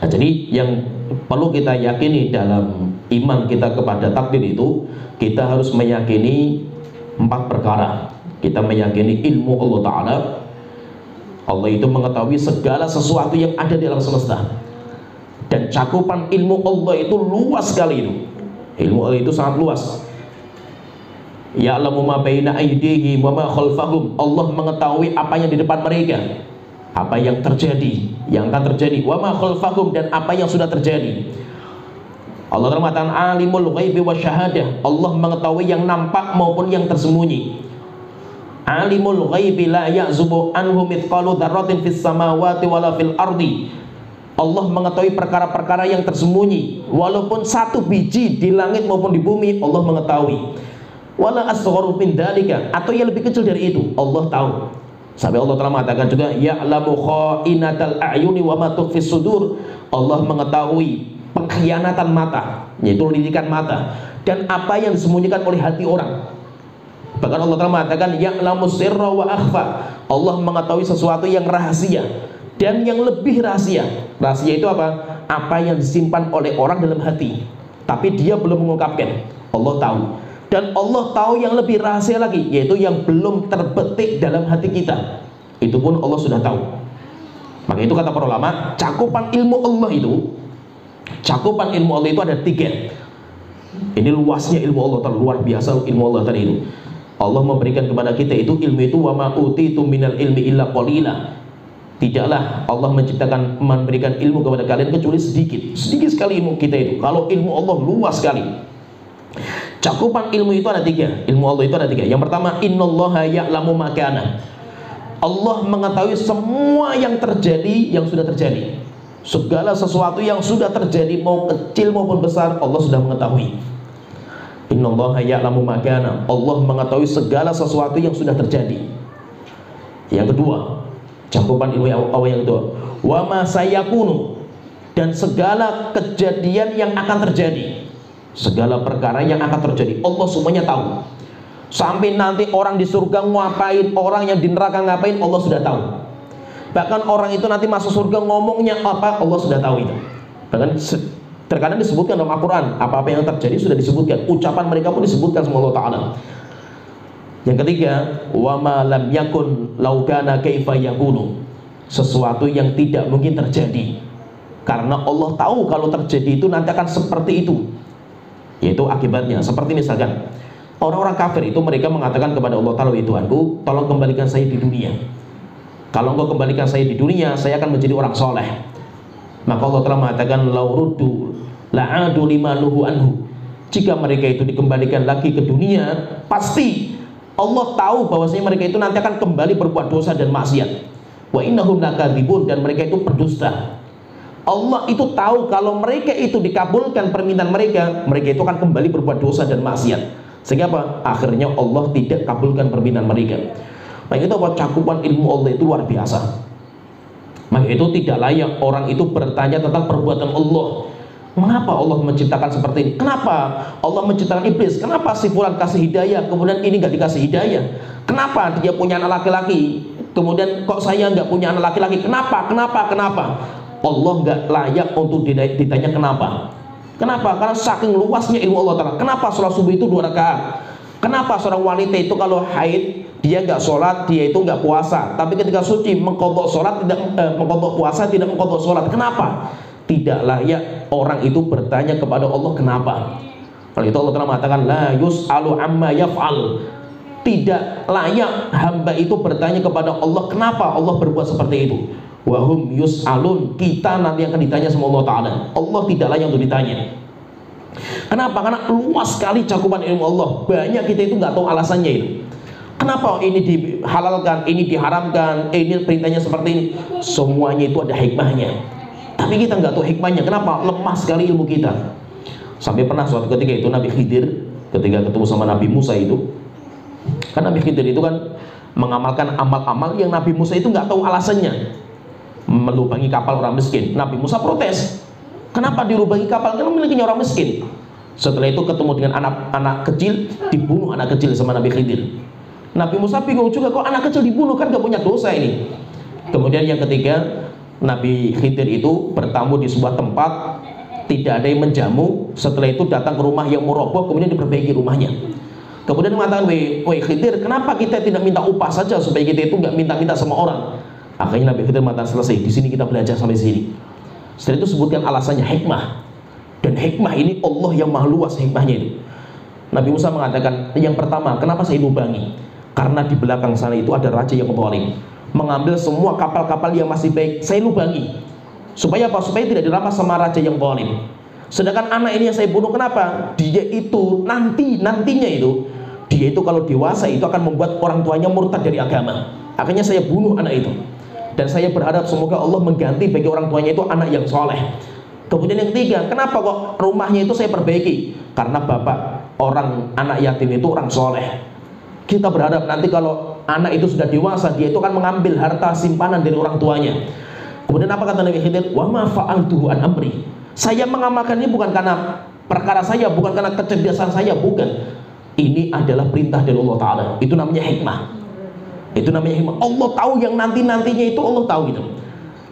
Nah, jadi yang perlu kita yakini dalam iman kita kepada takdir itu, kita harus meyakini 4 perkara. Kita meyakini ilmu Allah Ta'ala. Allah itu mengetahui segala sesuatu yang ada di alam semesta, dan cakupan ilmu Allah itu luas sekali itu. Ilmu Allah itu sangat luas. Ya'lamu ma baina aydihim wa ma khalfahum. Allah mengetahui apa yang di depan mereka, apa yang terjadi, yang akan terjadi, wa ma khalfahum, dan apa yang sudah terjadi. Allah mengatakan alimul ghaibi wasyahadah, Allah mengetahui yang nampak maupun yang tersembunyi. Alimul ghaibi la ya'zubu anhu mithqalu dzarratin fis samawati wala fil ardi. Allah mengetahui perkara-perkara yang tersembunyi, walaupun satu biji di langit maupun di bumi, Allah mengetahui. Wala asgharu min dzalika, atau yang lebih kecil dari itu, Allah tahu. Sampai Allah telah mengatakan juga ya'lamu kha'inatal a'yuni wa ma tukhfis sudur. Allah mengetahui pengkhianatan mata, yaitu lirikan mata, dan apa yang disembunyikan oleh hati orang. Bahkan Allah telah mengatakan ya'lamu sirra wa akhfa. Allah mengetahui sesuatu yang rahasia dan yang lebih rahasia. Rahasia itu apa? Apa yang disimpan oleh orang dalam hati, tapi dia belum mengungkapkan. Allah tahu. Dan Allah tahu yang lebih rahasia lagi, yaitu yang belum terbetik dalam hati kita. Itu pun Allah sudah tahu. Maka itu kata para ulama, cakupan ilmu Allah itu, cakupan ilmu Allah itu ada 3. Ini luasnya ilmu Allah, luar biasa ilmu Allah tadi itu. Allah memberikan kepada kita itu ilmu itu, wa ma utitu minal ilmi illa qalila. Tidaklah Allah memberikan ilmu kepada kalian kecuali sedikit sekali ilmu kita itu. Kalau ilmu Allah luas sekali. Cakupan ilmu itu ada 3. Ilmu Allah itu ada 3. Yang pertama, innallaha ya'lamu ma kana. Allah mengetahui semua yang terjadi, yang sudah terjadi. Segala sesuatu yang sudah terjadi, mau kecil maupun besar, Allah sudah mengetahui. Innallaha ya'lamu ma kana. Allah mengetahui segala sesuatu yang sudah terjadi. Yang kedua, cakupan ilmu Allah yang kedua, wa ma sayakunu, dan segala kejadian yang akan terjadi, segala perkara yang akan terjadi, Allah semuanya tahu. Sampai nanti orang di surga ngapain, orang yang di neraka ngapain, Allah sudah tahu. Bahkan orang itu nanti masuk surga ngomongnya apa, Allah sudah tahu itu. Bahkan terkadang disebutkan dalam Al-Quran, apa-apa yang terjadi sudah disebutkan, ucapan mereka pun disebutkan sama Allah Ta'ala. Yang ketiga, wa ma lam yakun law kana kaifa yakunu, sesuatu yang tidak mungkin terjadi, karena Allah tahu kalau terjadi itu nanti akan seperti itu, yaitu akibatnya. Seperti misalkan orang-orang kafir itu, mereka mengatakan kepada Allah Ta'ala, Tuhanku, tolong kembalikan saya di dunia. Kalau engkau kembalikan saya di dunia, saya akan menjadi orang soleh. Maka Allah telah mengatakan lauruddu la'adu lima nuhu anhu. Jika mereka itu dikembalikan lagi ke dunia, pasti Allah tahu bahwasanya mereka itu nanti akan kembali berbuat dosa dan maksiat. Wa innahum lakadzibun, dan mereka itu pendusta. Allah itu tahu kalau mereka itu dikabulkan permintaan mereka, mereka itu akan kembali berbuat dosa dan maksiat. Sehingga apa? Akhirnya Allah tidak kabulkan permintaan mereka. Maka itu apa? Cakupan ilmu Allah itu luar biasa. Maka itu tidak layak orang itu bertanya tentang perbuatan Allah. Mengapa Allah menciptakan seperti ini? Kenapa Allah menciptakan iblis? Kenapa si fulan kasih hidayah, kemudian ini nggak dikasih hidayah? Kenapa dia punya anak laki-laki, kemudian kok saya nggak punya anak laki-laki? Kenapa? Allah nggak layak untuk ditanya kenapa. Kenapa? Karena saking luasnya ilmu Allah Ta'ala. Kenapa sholat subuh itu 2 rakaat? Kenapa seorang wanita itu kalau haid dia nggak sholat, dia itu nggak puasa, tapi ketika suci mengqadha sholat tidak mengqadha puasa, tidak mengqadha sholat? Kenapa? Tidak layak orang itu bertanya kepada Allah kenapa. Kalau itu Allah telah mengatakan la yus'alu amma yaf'al. Tidak layak hamba itu bertanya kepada Allah kenapa Allah berbuat seperti itu. Wahum yus'alun, kita nanti akan ditanya sama Allah Ta'ala. Allah tidak layak untuk ditanya. Kenapa? Karena luas sekali cakupan ilmu Allah. Banyak kita itu nggak tahu alasannya itu. Kenapa ini dihalalkan, ini diharamkan, ini perintahnya seperti ini. Semuanya itu ada hikmahnya. Tapi kita nggak tahu hikmahnya. Kenapa? Lemah sekali ilmu kita. Sampai pernah suatu ketika itu Nabi Khidir ketika ketemu sama Nabi Musa itu, kan Nabi Khidir itu kan mengamalkan amal-amal yang Nabi Musa itu nggak tahu alasannya. Melubangi kapal orang miskin. Nabi Musa protes. Kenapa dilubangi kapal? Karena milikinya orang miskin. Setelah itu ketemu dengan anak kecil, dibunuh anak kecil sama Nabi Khidir. Nabi Musa bingung juga, kok anak kecil dibunuh, kan gak punya dosa ini. Kemudian yang ketiga, Nabi Khidir itu bertamu di sebuah tempat, tidak ada yang menjamu. Setelah itu datang ke rumah yang mau roboh, kemudian diperbaiki rumahnya. Kemudian mengatakan, woi Khidir, kenapa kita tidak minta upah saja supaya kita itu nggak minta-minta sama orang? Akhirnya Nabi Khidir mengatakan, selesai, di sini kita belajar sampai sini. Setelah itu sebutkan alasannya hikmah. Dan hikmah ini Allah yang maha luas hikmahnya itu. Nabi Musa mengatakan, yang pertama, kenapa saya lubangi? Karena di belakang sana itu ada raja yang zalim. mengambil semua kapal-kapal yang masih baik, saya lubangi. Supaya apa? Supaya tidak dirampas sama raja yang zalim. Sedangkan anak ini yang saya bunuh, kenapa? Dia itu nantinya itu, dia itu kalau dewasa itu akan membuat orang tuanya murtad dari agama. Akhirnya saya bunuh anak itu. Dan saya berharap semoga Allah mengganti bagi orang tuanya itu anak yang soleh. Kemudian yang ketiga, kenapa kok rumahnya itu saya perbaiki? Karena bapak anak yatim itu orang soleh. Kita berharap nanti kalau anak itu sudah dewasa, dia itu akan mengambil harta simpanan dari orang tuanya. Kemudian apa kata Nabi Khidir? Wa ma fa'altuhu an amri. Saya mengamalkan ini bukan karena perkara saya, bukan karena kecerdasan saya, bukan. Ini adalah perintah dari Allah Ta'ala. Itu namanya hikmah. Itu namanya hikmah. Allah tahu yang nantinya itu, Allah tahu gitu.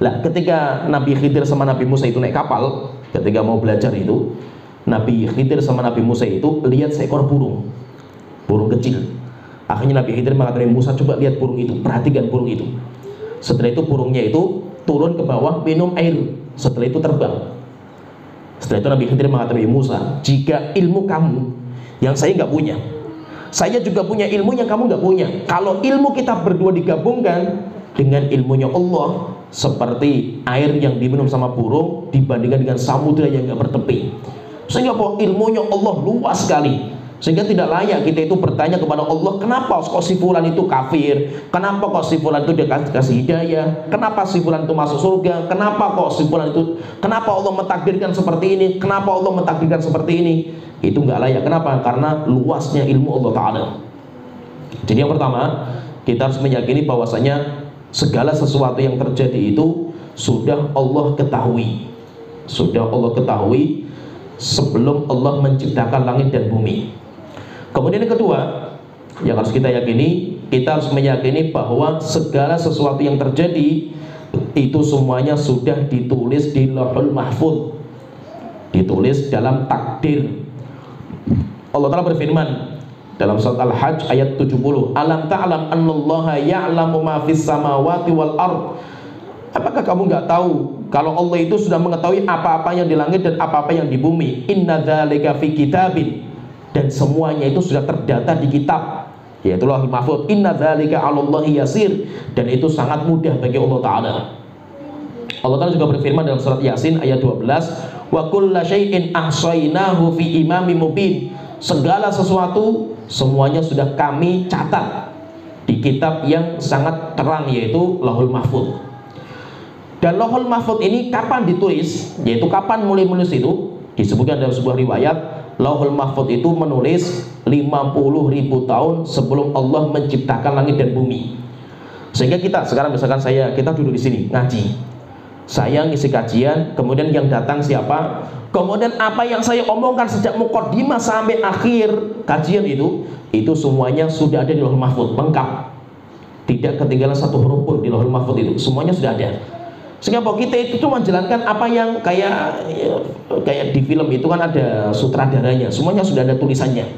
Lah, ketika Nabi Khidir sama Nabi Musa itu naik kapal, ketika mau belajar itu, Nabi Khidir sama Nabi Musa itu lihat seekor burung kecil. Akhirnya Nabi Khidir mengatakan, Musa coba lihat burung itu, perhatikan burung itu. Setelah itu burungnya itu turun ke bawah minum air. Setelah itu terbang. Setelah itu Nabi Khidir mengatakan, Musa, jika ilmu kamu yang saya nggak punya, saya juga punya ilmu yang kamu nggak punya. Kalau ilmu kita berdua digabungkan dengan ilmunya Allah, seperti air yang diminum sama burung dibandingkan dengan samudra yang nggak bertepi. Sehingga ilmunya Allah luas sekali, sehingga tidak layak kita itu bertanya kepada Allah, kenapa kok si fulan itu kafir, kenapa kok si fulan itu dikasih hidayah, kenapa si fulan itu masuk surga, kenapa kok si fulan itu, kenapa Allah mentakdirkan seperti ini, kenapa Allah mentakdirkan seperti ini. Itu nggak layak. Kenapa? Karena luasnya ilmu Allah Ta'ala. Jadi yang pertama, kita harus meyakini bahwasanya segala sesuatu yang terjadi itu sudah Allah ketahui, sudah Allah ketahui sebelum Allah menciptakan langit dan bumi. Kemudian yang kedua yang harus kita yakini, kita harus meyakini bahwa segala sesuatu yang terjadi itu semuanya sudah ditulis di Lauhul Mahfuz, ditulis dalam takdir. Allah Ta'ala berfirman dalam surat Al-Hajj ayat 70, alam ta'lam annallaha ya'lamu ma fis samawati wal ard. Apakah kamu nggak tahu kalau Allah itu sudah mengetahui apa-apa yang di langit dan apa-apa yang di bumi? Inna dzalika fi kitabin. Dan semuanya itu sudah terdata di kitab, yaitu Lauhul Mahfuz. Inna dzalika 'alallahi yasir. Dan itu sangat mudah bagi Allah Ta'ala. Allah Ta'ala juga berfirman dalam surat Yasin ayat 12, wa kulla syai'in ahsainahu fi imamin mubin. Segala sesuatu semuanya sudah kami catat di kitab yang sangat terang, yaitu Lauhul Mahfuz. Dan Lauhul Mahfuz ini kapan ditulis, yaitu kapan mulai menulis itu disebutkan dalam sebuah riwayat, Lauhul Mahfuz itu menulis 50.000 tahun sebelum Allah menciptakan langit dan bumi. Sehingga kita sekarang misalkan kita duduk di sini ngaji, saya ngisi kajian, kemudian yang datang siapa, kemudian apa yang saya omongkan sejak muqaddimah sampai akhir kajian itu semuanya sudah ada di Lauhul Mahfuz, lengkap, tidak ketinggalan satu huruf pun di Lauhul Mahfuz, itu semuanya sudah ada. Sehingga kita itu cuma menjalankan apa yang kayak di film itu kan ada sutradaranya, semuanya sudah ada tulisannya.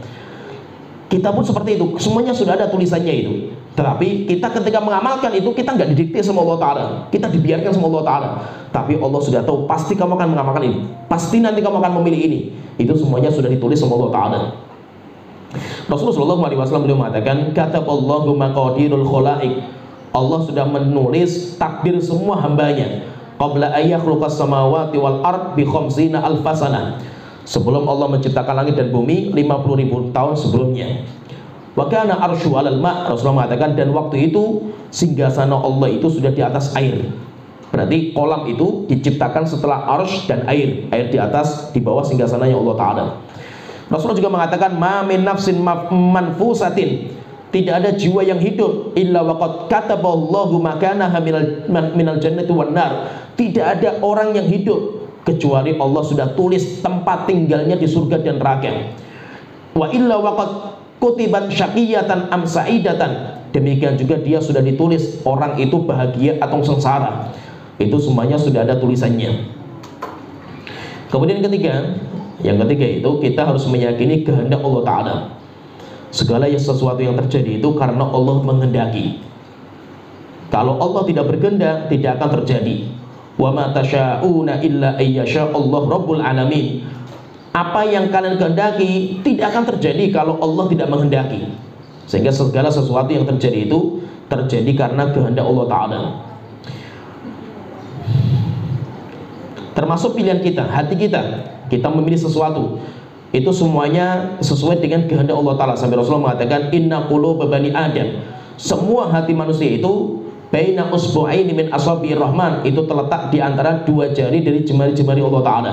Kita pun seperti itu, semuanya sudah ada tulisannya itu. Tetapi kita ketika mengamalkan itu, kita nggak didikte sama Allah Ta'ala, kita dibiarkan sama Allah Ta'ala. Tapi Allah sudah tahu, pasti kamu akan mengamalkan ini, pasti nanti kamu akan memilih ini. Itu semuanya sudah ditulis sama Allah Ta'ala. Rasulullah SAW beliau mengatakan, kataballahu maqadirul khalaik. Allah sudah menulis takdir semua hambanya qabla ayyakhluqas samawati wal ard bi khamsina alfasana. Sebelum Allah menciptakan langit dan bumi 50.000 tahun sebelumnya. Wa kana arsyu 'alal ma'. Rasulullah mengatakan, dan waktu itu singgasana Allah itu sudah di atas air. Berarti kolam itu diciptakan setelah arsy dan air di atas, di bawah singgasananya Allah Ta'ala. Rasulullah juga mengatakan, ma min nafsin manfusatin, tidak ada jiwa yang hidup illa waqad kataballahu makanaha minal jannati wan nar. Tidak ada orang yang hidup kecuali Allah sudah tulis tempat tinggalnya di surga dan neraka. Wa illa waqad kutibat syaqiyatan am sa'idatan. Demikian juga dia sudah ditulis orang itu bahagia atau sengsara. Itu semuanya sudah ada tulisannya. Kemudian yang ketiga itu kita harus meyakini kehendak Allah Ta'ala. Segala sesuatu yang terjadi itu karena Allah menghendaki. Kalau Allah tidak berkehendak, tidak akan terjadi. Wa ma tasya'una illa ayyasha Allah rabbul alamin. Apa yang kalian kehendaki tidak akan terjadi kalau Allah tidak menghendaki. Sehingga segala sesuatu yang terjadi itu terjadi karena kehendak Allah Ta'ala. Termasuk pilihan kita, hati kita memilih sesuatu, itu semuanya sesuai dengan kehendak Allah Ta'ala. Sampai Rasulullah mengatakan, inna quluba bani Adam, semua hati manusia itu baina usbu'aini min asabi'ir rahman, itu terletak di antara dua jari dari jemari-jemari Allah Ta'ala.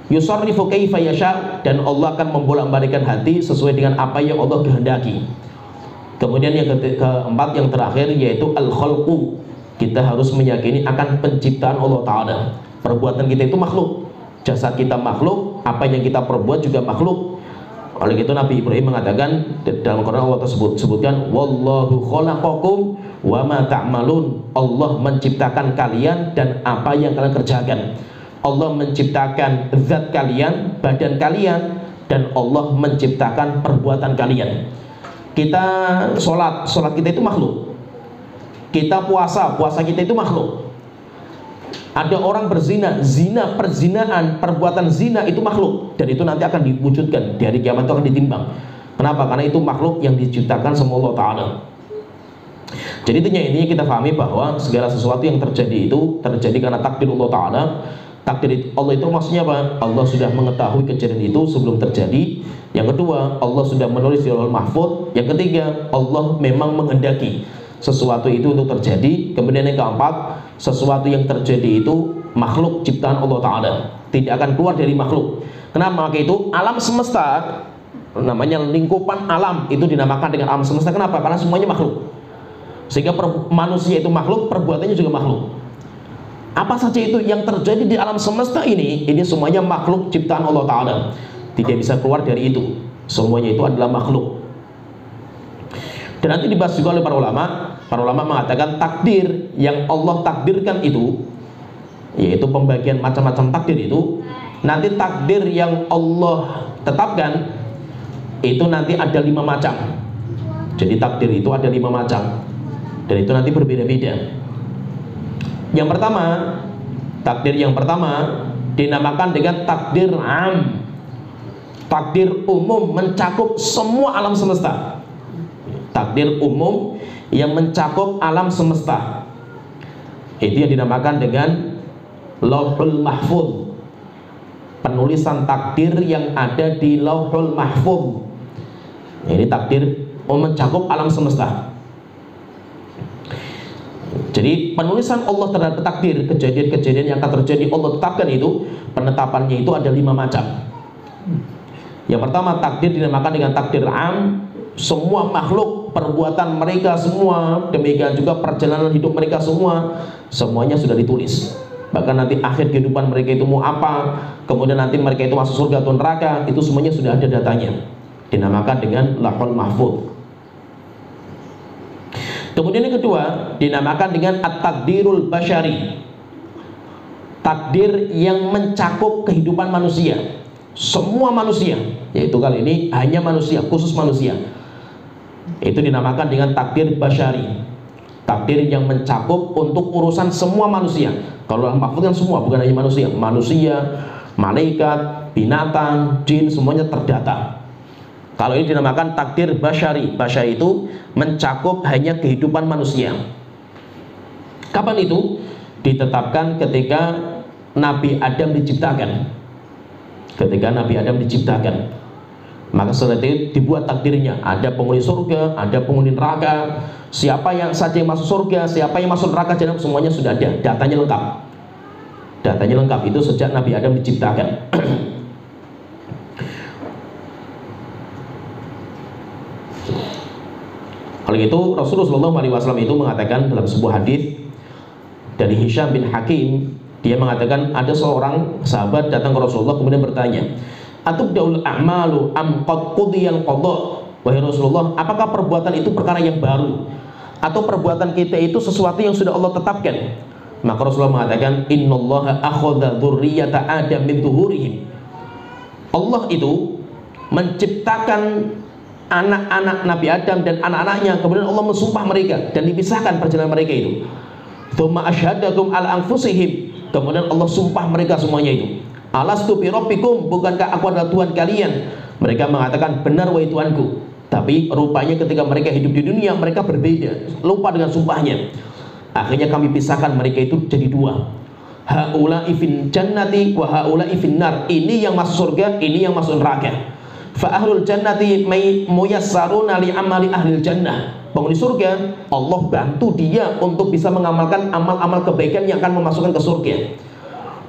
Yusarrifu kaifa yasha, dan Allah akan membolak-balikkan hati sesuai dengan apa yang Allah kehendaki. Kemudian yang keempat, yang terakhir, yaitu al-khalqu, kita harus meyakini akan penciptaan Allah Ta'ala. Perbuatan kita itu makhluk, jasad kita makhluk, apa yang kita perbuat juga makhluk. Oleh itu Nabi Ibrahim mengatakan dalam Quran, Allah sebutkan wallahu khalaqakum wa ma ta'malun, Allah menciptakan kalian dan apa yang kalian kerjakan. Allah menciptakan zat kalian, badan kalian, dan Allah menciptakan perbuatan kalian. Kita sholat kita itu makhluk. Kita puasa kita itu makhluk. Ada orang berzina, perzinaan, perbuatan zina itu makhluk, dan itu nanti akan diwujudkan di hari kiamat, itu akan ditimbang. Kenapa? Karena itu makhluk yang diciptakan sama Allah Ta'ala. Jadi intinya kita pahami bahwa segala sesuatu yang terjadi itu terjadi karena takdir Allah Ta'ala. Takdir Allah itu maksudnya apa? Allah sudah mengetahui kejadian itu sebelum terjadi. Yang kedua, Allah sudah menulis di Lauhul Mahfuz. Yang ketiga, Allah memang menghendaki sesuatu itu untuk terjadi. Kemudian yang keempat, sesuatu yang terjadi itu makhluk ciptaan Allah Ta'ala, tidak akan keluar dari makhluk. Kenapa? Maka itu alam semesta, namanya lingkupan alam, itu dinamakan dengan alam semesta. Kenapa? Karena semuanya makhluk. Sehingga manusia itu makhluk, perbuatannya juga makhluk. Apa saja itu yang terjadi di alam semesta ini semuanya makhluk ciptaan Allah Ta'ala, tidak bisa keluar dari itu. Semuanya itu adalah makhluk. Dan nanti dibahas juga oleh para ulama mengatakan takdir yang Allah takdirkan itu, yaitu pembagian macam-macam takdir itu, nanti takdir yang Allah tetapkan itu nanti ada 5 macam. Jadi takdir itu ada 5 macam, dan itu nanti berbeda-beda. Yang pertama, takdir yang pertama dinamakan dengan takdir am, takdir umum, mencakup semua alam semesta. Takdir umum yang mencakup alam semesta, itu yang dinamakan dengan Lauhul Mahfuz, penulisan takdir yang ada di Lauhul Mahfuz. Ini takdir mencakup alam semesta. Jadi penulisan Allah terhadap takdir, kejadian-kejadian yang akan terjadi Allah tetapkan itu, penetapannya itu ada 5 macam. Yang pertama, takdir dinamakan dengan takdir am, semua makhluk, perbuatan mereka semua, demikian juga perjalanan hidup mereka semua, semuanya sudah ditulis. Bahkan nanti akhir kehidupan mereka itu mau apa, kemudian nanti mereka itu masuk surga atau neraka, itu semuanya sudah ada datanya. Dinamakan dengan Lauhul Mahfuz. Kemudian yang kedua dinamakan dengan at-takdirul basyari, takdir yang mencakup kehidupan manusia, semua manusia, yaitu kali ini hanya manusia, khusus manusia. Itu dinamakan dengan takdir basyari, takdir yang mencakup untuk urusan semua manusia. Kalau Mahfuz kan semua, bukan hanya manusia, malaikat, binatang, jin, semuanya terdata. Kalau ini dinamakan takdir basyari. Basyari itu mencakup hanya kehidupan manusia. Kapan itu? Ditetapkan ketika Nabi Adam diciptakan. Ketika Nabi Adam diciptakan, maka setelah itu dibuat takdirnya. Ada penghuni surga, ada penghuni neraka. Siapa yang saja yang masuk surga, siapa yang masuk neraka, jahanam, semuanya sudah ada. Datanya lengkap. Datanya lengkap itu sejak Nabi Adam diciptakan. Oleh itu Rasulullah SAW itu mengatakan dalam sebuah hadis dari Hisham bin Hakim, dia mengatakan ada seorang sahabat datang ke Rasulullah kemudian bertanya, atubdaul a'malu am qad qudiyal qada? Wahai Rasulullah, apakah perbuatan itu perkara yang baru atau perbuatan kita itu sesuatu yang sudah Allah tetapkan? Maka Rasulullah mengatakan, innallaha akhadha dzurriyyata adam min zuhurihim. Allah itu menciptakan anak-anak Nabi Adam dan anak-anaknya, kemudian Allah mensumpah mereka dan dipisahkan perjalanan mereka itu. Tsumma asyhadakum ala anfusihim, kemudian Allah sumpah mereka semuanya itu. Alastu bi rabbikum, bukankah aku adalah Tuhan kalian? Mereka mengatakan, benar wahai Tuanku. Tapi rupanya ketika mereka hidup di dunia mereka berbeda, lupa dengan sumpahnya. Akhirnya kami pisahkan mereka itu jadi dua. Haula'i fin jannati wa haula'i fin nar. Ini yang masuk surga, ini yang masuk neraka. Fa ahlul jannati muyassaruna li amali ahlil jannah. Penghuni surga, Allah bantu dia untuk bisa mengamalkan amal-amal kebaikan yang akan memasukkan ke surga.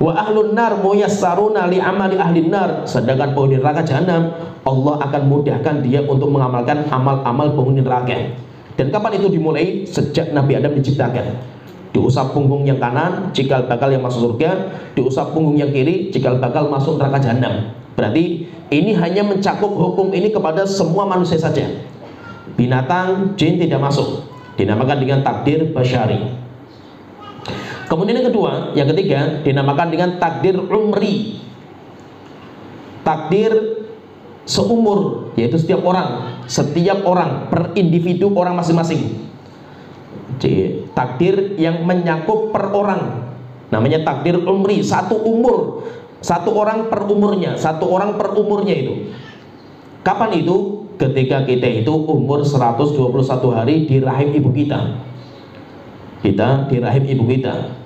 Wa ahlun nar muyassaruna li amali ahlin nar. Sedangkan penghuni neraka jahanam, Allah akan mudahkan dia untuk mengamalkan amal-amal penghuni neraka. Dan kapan itu dimulai? Sejak Nabi Adam diciptakan. Diusap punggung yang kanan, cikal bakal yang masuk surga. Diusap punggung yang kiri, cikal bakal masuk neraka jahanam. Berarti ini hanya mencakup hukum ini kepada semua manusia saja. Binatang, jin tidak masuk. Dinamakan dengan takdir basyari. Kemudian yang ketiga dinamakan dengan takdir umri. Takdir seumur, yaitu setiap orang per individu orang masing-masing. Takdir yang menyakup per orang namanya takdir umri. Satu umur, satu orang per umurnya, itu. Kapan itu? Ketika kita itu umur 121 hari di rahim ibu kita. Kita di rahim ibu kita.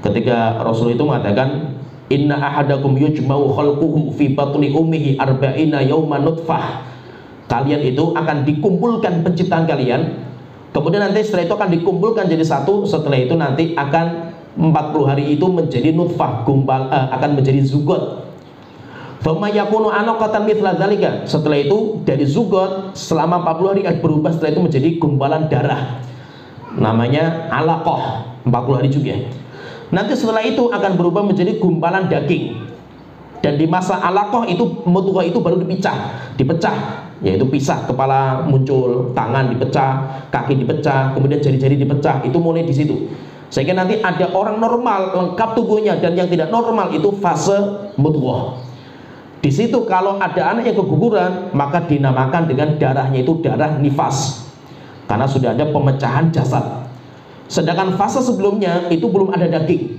Ketika Rasul itu mengatakan, inna ahadakum yujma'u khalquhu fi batni ummihi arba'ina yawman nutfah. Kalian itu akan dikumpulkan penciptaan kalian. Kemudian nanti setelah itu akan dikumpulkan jadi satu. Setelah itu nanti akan 40 hari itu menjadi nutfah, akan menjadi zugot. Fama yakunu anaqatan mithla dzalika. Setelah itu dari zugot selama 40 hari akan berubah, setelah itu menjadi gumpalan darah. Namanya alaqah, 40 hari juga. Nanti setelah itu akan berubah menjadi gumpalan daging. Dan di masa alaqah itu mudghah itu baru dipecah, yaitu pisah, kepala muncul, tangan dipecah, kaki dipecah, kemudian jari-jari dipecah. Itu mulai di situ. Sehingga nanti ada orang normal lengkap tubuhnya, dan yang tidak normal itu fase mudghah. Di situ kalau ada anak yang keguguran, maka dinamakan dengan darahnya itu darah nifas, karena sudah ada pemecahan jasad. Sedangkan fase sebelumnya itu belum ada daging.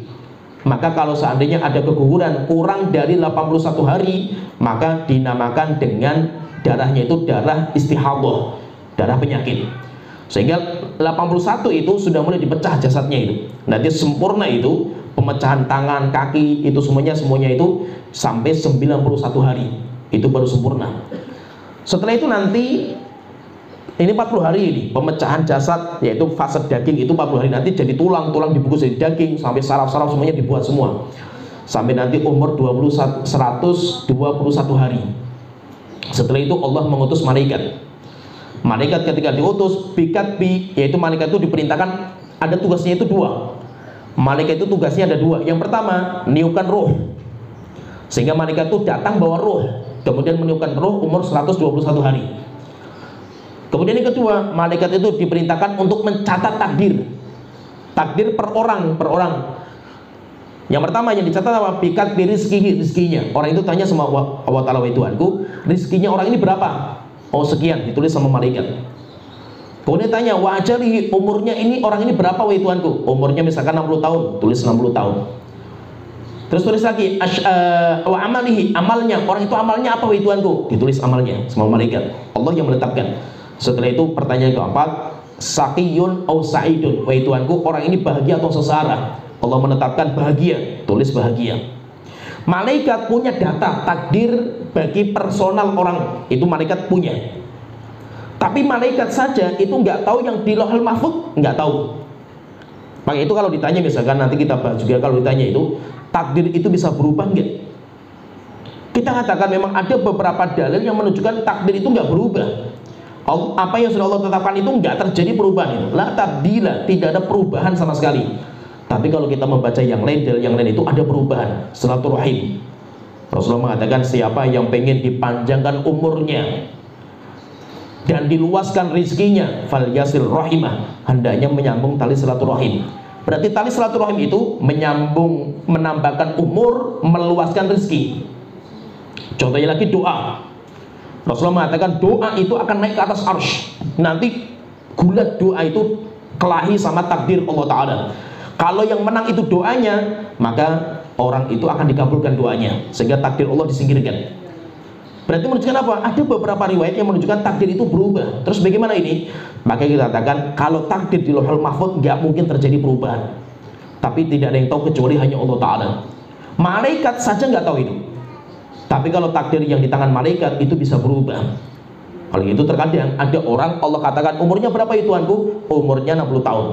Maka kalau seandainya ada keguguran kurang dari 81 hari, maka dinamakan dengan darahnya itu darah istihadah, darah penyakit. Sehingga 81 itu sudah mulai dipecah jasadnya itu. Nanti sempurna itu pemecahan tangan, kaki, itu semuanya itu sampai 91 hari. Itu baru sempurna. Setelah itu nanti ini 40 hari ini pemecahan jasad, yaitu fase daging itu 40 hari, nanti jadi tulang dibungkus jadi daging, sampai saraf-saraf semuanya dibuat semua. Sampai nanti umur 121 hari. Setelah itu Allah mengutus malaikat. Malaikat ketika diutus bikatbi, yaitu malaikat itu diperintahkan, ada tugasnya itu dua. Malaikat itu tugasnya ada dua. Yang pertama, meniupkan roh. Sehingga malaikat itu datang bawa roh, kemudian meniupkan roh umur 121 hari. Kemudian yang kedua, malaikat itu diperintahkan untuk mencatat takdir per orang. Yang pertama yang dicatat apa? Bikat rizkinya. Orang itu tanya sama Allah Ta'ala, wa Tuhanku, rizkinya orang ini berapa? Oh sekian, ditulis sama malaikat. Kemudian tanya, wa ajalihi, umurnya ini orang ini berapa wa Tuhanku? Umurnya misalkan 60 tahun, tulis 60 tahun. Terus tulis lagi, wa amalihi, amalnya, orang itu amalnya apa wa Tuhanku? Ditulis amalnya sama malaikat. Allah yang menetapkan. Setelah itu pertanyaan keempat, saqiyun au sa'idun, wa Tuhanku, orang ini bahagia atau sengsara? Allah menetapkan bahagia, tulis bahagia. Malaikat punya data takdir bagi personal orang, itu malaikat punya. Tapi malaikat saja itu nggak tahu yang di Lauhul Mahfuz, nggak tahu. Maka itu kalau ditanya, misalkan nanti kita bahas juga, kalau ditanya itu takdir itu bisa berubah nggak? Kita katakan memang ada beberapa dalil yang menunjukkan takdir itu nggak berubah. Apa yang sudah Allah tetapkan itu nggak terjadi perubahan itu. La tabdila, tidak ada perubahan sama sekali. Tapi kalau kita membaca yang lain, dalil yang lain itu ada perubahan. Silaturahim. Rasulullah mengatakan, siapa yang pengen dipanjangkan umurnya dan diluaskan rizkinya, fal yasil rahimah, hendaknya menyambung tali silaturahim. Berarti tali silaturahim itu menyambung, menambahkan umur, meluaskan rezeki. Contohnya lagi doa. Rasulullah mengatakan doa itu akan naik ke atas arsy. Nanti gulat doa itu kelahi sama takdir Allah Ta'ala. Kalau yang menang itu doanya, maka orang itu akan dikabulkan doanya, sehingga takdir Allah disingkirkan. Berarti menunjukkan apa? Ada beberapa riwayat yang menunjukkan takdir itu berubah. Terus bagaimana ini? Maka kita katakan kalau takdir di Lauhul Mahfuz nggak mungkin terjadi perubahan. Tapi tidak ada yang tahu kecuali hanya Allah Ta'ala. Malaikat saja nggak tahu itu. Tapi kalau takdir yang di tangan malaikat itu bisa berubah. Kalau itu terkadang ada orang Allah katakan umurnya berapa ya Tuanku? Umurnya 60 tahun.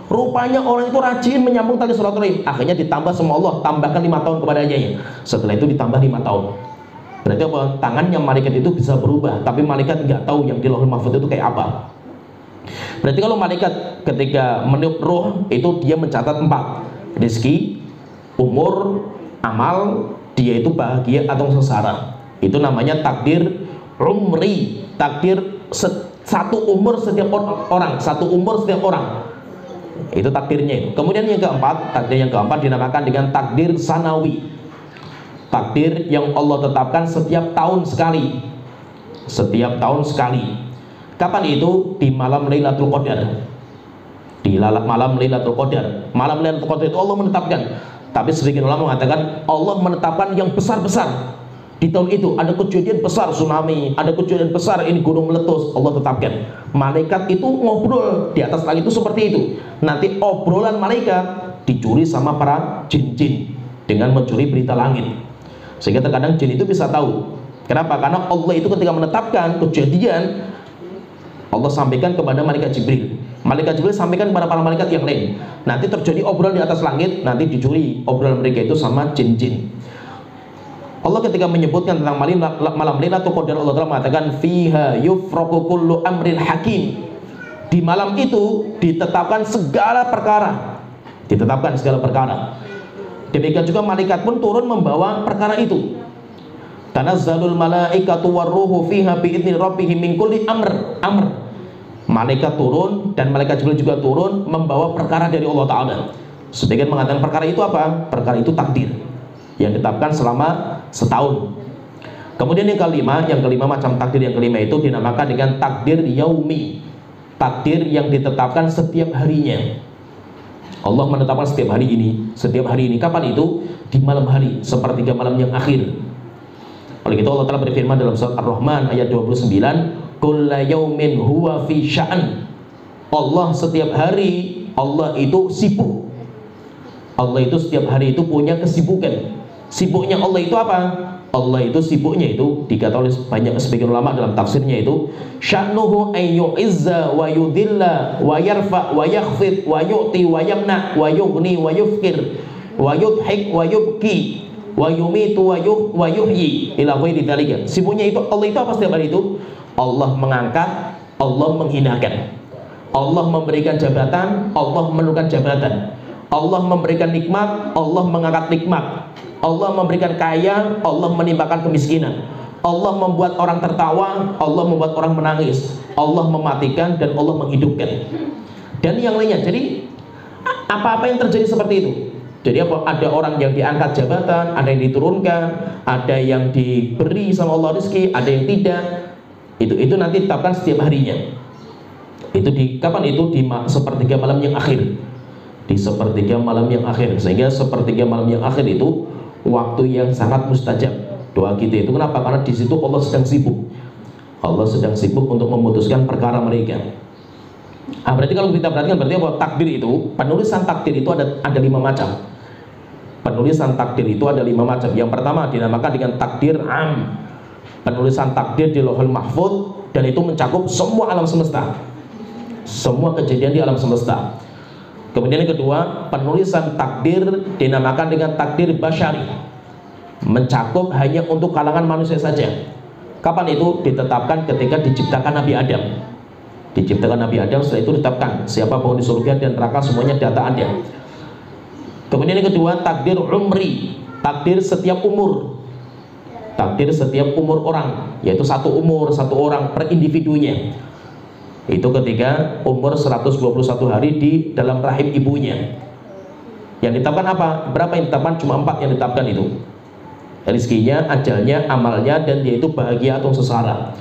Rupanya orang itu rajin menyambung tali silaturahim. Akhirnya ditambah sama Allah, tambahkan 5 tahun kepadanya. Setelah itu ditambah 5 tahun. Berarti apa? Tangannya malaikat itu bisa berubah. Tapi malaikat nggak tahu yang di Lauhul Mahfuz itu kayak apa. Berarti kalau malaikat ketika meniup roh itu dia mencatat 4: rezeki, umur, amal, dia itu bahagia atau sengsara. Itu namanya takdir umri, takdir satu umur setiap orang, satu umur setiap orang. Itu takdirnya itu. Kemudian yang keempat, takdir yang keempat dinamakan dengan takdir sanawi. Takdir yang Allah tetapkan setiap tahun sekali. Setiap tahun sekali. Kapan itu? Di malam Lailatul Qadar. Di malam Lailatul Qadar. Malam Lailatul Qadar itu Allah menetapkan. Tapi sebagian ulama mengatakan Allah menetapkan yang besar-besar. Di tahun itu ada kejadian besar tsunami, ada kejadian besar ini gunung meletus, Allah tetapkan. Malaikat itu ngobrol di atas langit itu seperti itu. Nanti obrolan malaikat dicuri sama para jin-jin dengan mencuri berita langit. Sehingga terkadang jin itu bisa tahu. Kenapa? Karena Allah itu ketika menetapkan kejadian, Allah sampaikan kepada malaikat Jibril. Malaikat Jibril sampaikan kepada para malaikat yang lain. Nanti terjadi obrolan di atas langit, nanti dicuri obrolan mereka itu sama jin-jin. Allah ketika menyebutkan tentang malam Lailatul Qadar, Allah telah mengatakan fiha yufraqu kullu amrin hakim. Di malam itu ditetapkan segala perkara. Ditetapkan segala perkara. Demikian juga malaikat pun turun membawa perkara itu. Tanazzalul malaikatu warruhu fiha bi'izni rabbihim min kulli amr. Malaikat turun dan malaikat Jibril juga turun membawa perkara dari Allah Ta'ala. Sebagian mengatakan perkara itu apa? Perkara itu takdir yang ditetapkan selama setahun. Kemudian yang kelima macam takdir yang kelima itu dinamakan dengan takdir yaumi. Takdir yang ditetapkan setiap harinya. Allah menetapkan setiap hari ini. Kapan itu? Di malam hari, sepertiga malam yang akhir. Oleh itu Allah telah berfirman dalam surat Ar-Rahman ayat 29, kulla yaumin huwa fi sya'an. Allah setiap hari, Allah itu sibuk. Allah itu setiap hari itu punya kesibukan. Sibuknya Allah itu apa? Allah itu sibuknya itu dikatakan oleh banyak sebagian ulama dalam tafsirnya itu sya'nuhu ayyu'izza wa yudhilla wa yarfa wa yakhfid wa yu'ti wa yamna wa yughni wa yufkir wa yudhik wa yubki wa yumitu wa yuhyi ila ghairi dzalika. Sibuknya itu Allah itu apa setiap hari itu? Allah mengangkat, Allah menghinakan. Allah memberikan jabatan, Allah menurunkan jabatan. Allah memberikan nikmat, Allah mengangkat nikmat. Allah memberikan kaya, Allah menimpakan kemiskinan. Allah membuat orang tertawa, Allah membuat orang menangis. Allah mematikan dan Allah menghidupkan. Dan yang lainnya. Jadi apa-apa yang terjadi seperti itu. Jadi apa? Ada orang yang diangkat jabatan, ada yang diturunkan, ada yang diberi sama Allah rezeki, ada yang tidak. Itu nanti ditetapkan setiap harinya. Itu di kapan itu? Di sepertiga malam yang akhir. Di sepertiga malam yang akhir. Sehingga sepertiga malam yang akhir itu waktu yang sangat mustajab doa kita itu. Kenapa? Karena di situ Allah sedang sibuk. Allah sedang sibuk untuk memutuskan perkara mereka. Berarti kalau kita perhatikan berarti apa? Takdir itu, penulisan takdir itu ada 5 macam. Penulisan takdir itu ada 5 macam. Yang pertama dinamakan dengan takdir am. Penulisan takdir di Lauhul Mahfuz, dan itu mencakup semua alam semesta, semua kejadian di alam semesta. Kemudian yang kedua, penulisan takdir dinamakan dengan takdir basyari, mencakup hanya untuk kalangan manusia saja. Kapan itu? Ditetapkan ketika diciptakan Nabi Adam. Diciptakan Nabi Adam, setelah itu ditetapkan siapa penghuni surga dan neraka semuanya data ada. Kemudian yang kedua, takdir umri, takdir setiap umur. Takdir setiap umur orang, yaitu satu umur, satu orang per individunya. Itu ketika umur 121 hari di dalam rahim ibunya. Yang ditetapkan apa? Berapa yang ditetapkan? Cuma 4 yang ditetapkan itu. Rizkinya, ajalnya, amalnya, dan dia itu bahagia atau sengsara.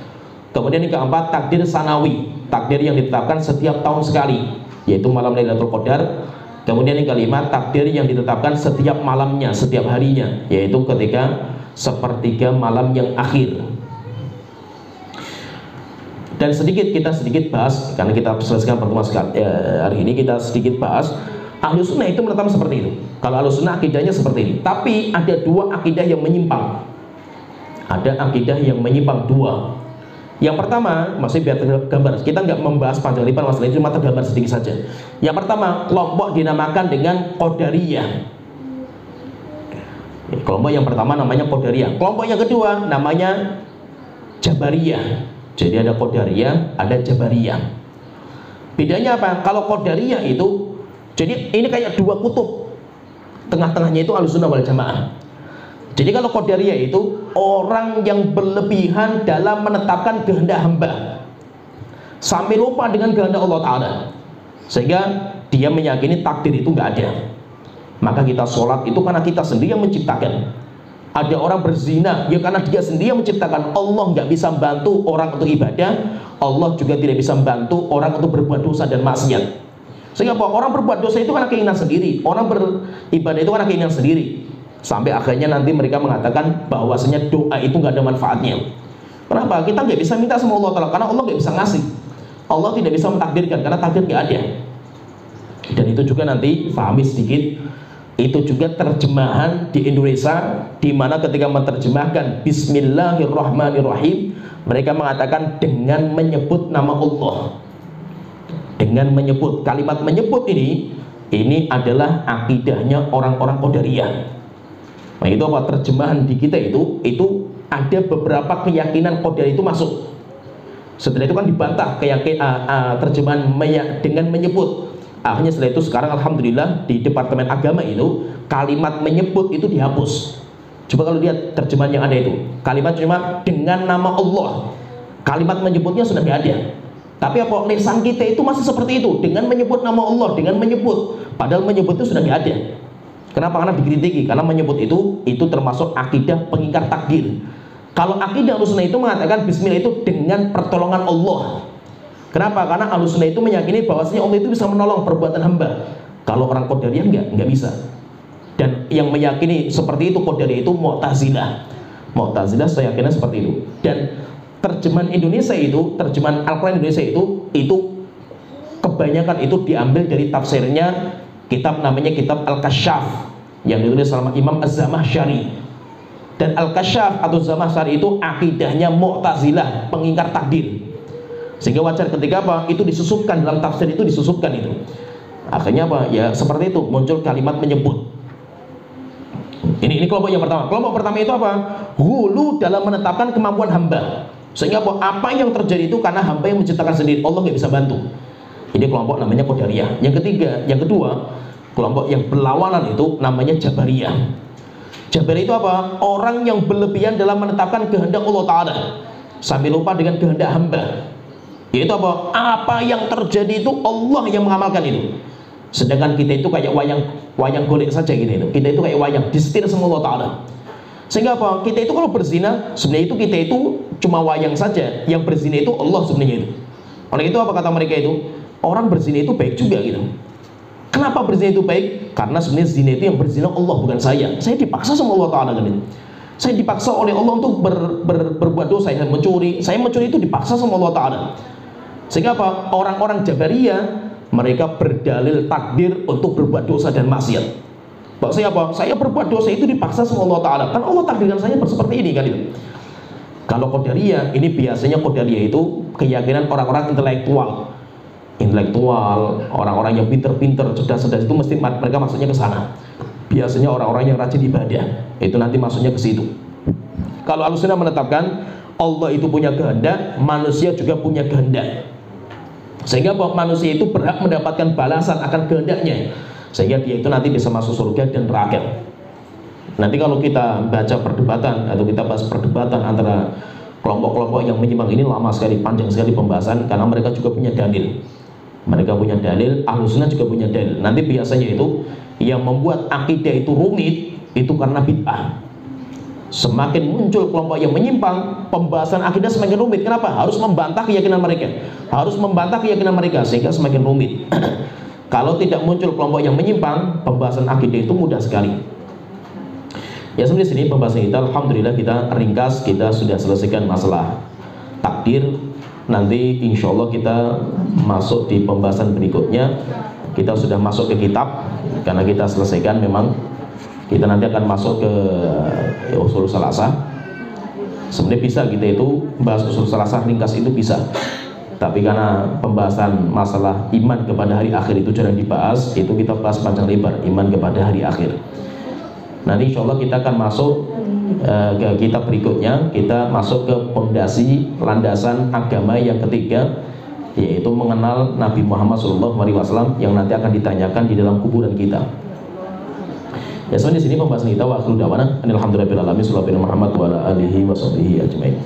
Kemudian yang keempat, takdir sanawi, takdir yang ditetapkan setiap tahun sekali, yaitu malam Lailatul Qadar. Kemudian yang kelima, takdir yang ditetapkan setiap malamnya, setiap harinya, yaitu ketika sepertiga malam yang akhir. Dan kita sedikit bahas, karena kita selesaikan pertemuan hari ini, kita sedikit bahas Ahlus Sunnah itu menetapkan seperti itu. Kalau Ahlus Sunnah akidahnya seperti ini. Tapi ada dua akidah yang menyimpang. Ada akidah yang menyimpang dua. Yang pertama, masih biar tergambar, kita nggak membahas panjang lebar masalah ini, cuma tergambar sedikit saja. Yang pertama, kelompok dinamakan dengan Qadariyah. Kelompok yang pertama namanya Qadariyah. Kelompok yang kedua namanya Jabariyah. Jadi ada Qadariyah, ada Jabariyah. Bedanya apa? Kalau Qadariyah itu, jadi ini kayak dua kutub. Tengah-tengahnya itu Ahlus Sunnah wal Jamaah. Jadi kalau Qadariyah itu orang yang berlebihan dalam menetapkan kehendak hamba sampai lupa dengan kehendak Allah Ta'ala, sehingga dia meyakini takdir itu nggak ada. Maka kita sholat itu karena kita sendiri yang menciptakan. Ada orang berzina ya karena dia sendiri yang menciptakan. Allah nggak bisa membantu orang untuk ibadah, Allah juga tidak bisa membantu orang untuk berbuat dosa dan maksiat. Sehingga orang berbuat dosa itu karena keinginan sendiri, orang beribadah itu karena keinginan sendiri. Sampai akhirnya nanti mereka mengatakan bahwasanya doa itu nggak ada manfaatnya. Kenapa? Kita nggak bisa minta sama Allah Ta'ala karena Allah nggak bisa ngasih. Allah tidak bisa mentakdirkan karena takdir nggak ada. Dan itu juga nanti pahami sedikit. Itu juga terjemahan di Indonesia, di mana ketika menerjemahkan Bismillahirrahmanirrahim, mereka mengatakan dengan menyebut nama Allah. Dengan menyebut, kalimat menyebut ini adalah akidahnya orang-orang Qadariyah. Nah itu apa? Terjemahan di kita itu ada beberapa keyakinan Qadariyah itu masuk. Setelah itu kan dibantah terjemahan dengan menyebut. Akhirnya setelah itu sekarang alhamdulillah di Departemen Agama itu kalimat menyebut itu dihapus. Coba kalau lihat terjemahan yang ada itu, kalimat cuma dengan nama Allah. Kalimat menyebutnya sudah tidak ada. Tapi apa? Lisan kita itu masih seperti itu, dengan menyebut nama Allah, dengan menyebut. Padahal menyebut itu sudah tidak ada. Kenapa? Karena dikritiki. Karena menyebut itu termasuk akidah pengingkar takdir. Kalau akidah Ahlussunnah itu mengatakan Bismillah itu dengan pertolongan Allah. Kenapa? Karena Ahlussunnah itu meyakini bahwasanya Allah itu bisa menolong perbuatan hamba. Kalau orang Qadariyah nggak bisa. Dan yang meyakini seperti itu Qadariyah itu Mu'tazilah. Mu'tazilah saya yakinnya seperti itu. Dan terjemahan Indonesia itu, terjemahan Al-Quran Indonesia itu kebanyakan itu diambil dari tafsirnya kitab namanya kitab Al-Kasyaf yang ditulis sama Imam Az-Zamakhsyari. Dan Al-Kasyaf atau Zamakhsyari itu akidahnya Mu'tazilah, pengingkar takdir. Sehingga wajar ketika apa? Itu disusupkan dalam tafsir itu disusupkan itu. Akhirnya apa? Ya seperti itu muncul kalimat menyebut. Ini kelompok yang pertama. Kelompok pertama itu apa? Hulu dalam menetapkan kemampuan hamba. Sehingga apa yang terjadi itu karena hamba yang menciptakan sendiri, Allah nggak bisa bantu. Ini kelompok namanya Qadariyah. Yang kedua, kelompok yang berlawanan itu namanya Jabariyah. Jabariyah itu apa? Orang yang berlebihan dalam menetapkan kehendak Allah Ta'ala sambil lupa dengan kehendak hamba. Yaitu apa? Apa yang terjadi itu Allah yang mengamalkan itu. Sedangkan kita itu kayak wayang golek saja gitu itu. Kita itu kayak wayang disetir sama Allah Ta'ala. Sehingga apa? Kita itu kalau berzina, sebenarnya itu kita itu cuma wayang saja. Yang berzina itu Allah sebenarnya itu. Oleh itu apa kata mereka itu? Orang berzina itu baik juga gitu. Kenapa berzina itu baik? Karena sebenarnya zina itu yang berzina Allah, bukan saya. Saya dipaksa sama Allah Ta'ala gitu. Saya dipaksa oleh Allah untuk berbuat dosa. Saya mencuri itu dipaksa sama Allah Ta'ala. Sehingga apa? Orang-orang Jabariyah mereka berdalil takdir untuk berbuat dosa dan maksiat. Maksudnya apa? Saya berbuat dosa itu dipaksa sama Allah Ta'ala. Kan Allah takdirkan saya seperti ini kan itu. Kalau Qadariyah, ini biasanya Qadariyah itu keyakinan orang-orang intelektual, orang-orang yang pinter-pinter, cerdas-cerdas itu mesti mereka maksudnya ke sana. Biasanya orang-orang yang rajin ibadah, itu nanti maksudnya ke situ. Kalau Ahlussunnah menetapkan Allah itu punya kehendak, manusia juga punya kehendak. Sehingga manusia itu berhak mendapatkan balasan akan kehendaknya, sehingga dia itu nanti bisa masuk surga dan neraka. Nanti kalau kita baca perdebatan atau kita bahas perdebatan antara kelompok-kelompok yang menyimpang ini lama sekali, panjang sekali pembahasan, karena mereka juga punya dalil. Mereka punya dalil, Ahlussunnah juga punya dalil. Nanti biasanya itu yang membuat akidah itu rumit itu karena bid'ah. Semakin muncul kelompok yang menyimpang, pembahasan akidah semakin rumit. Kenapa? Harus membantah keyakinan mereka, sehingga semakin rumit. Kalau tidak muncul kelompok yang menyimpang, pembahasan akidah itu mudah sekali. Ya sampai sini pembahasan kita. Alhamdulillah kita ringkas, kita sudah selesaikan masalah takdir. nanti insya Allah kita masuk di pembahasan berikutnya. Kita sudah masuk ke kitab karena kita selesaikan, memang kita nanti akan masuk ke usul salasah. Sebenarnya bisa kita itu bahas usul salasah ringkas itu bisa, tapi karena pembahasan masalah iman kepada hari akhir itu jarang dibahas, itu kita bahas panjang lebar iman kepada hari akhir. Nanti insya Allah kita akan masuk ke kitab berikutnya. Kita masuk ke pondasi landasan agama yang ketiga, yaitu mengenal Nabi Muhammad SAW yang nanti akan ditanyakan di dalam kuburan kita. Ya, soalnya di sini pembahasan kita wa akhiru da'wana alhamdulillahirabbil alamin sallallahu alaihi Muhammad wa ala alihi wa sahbihi ajmain.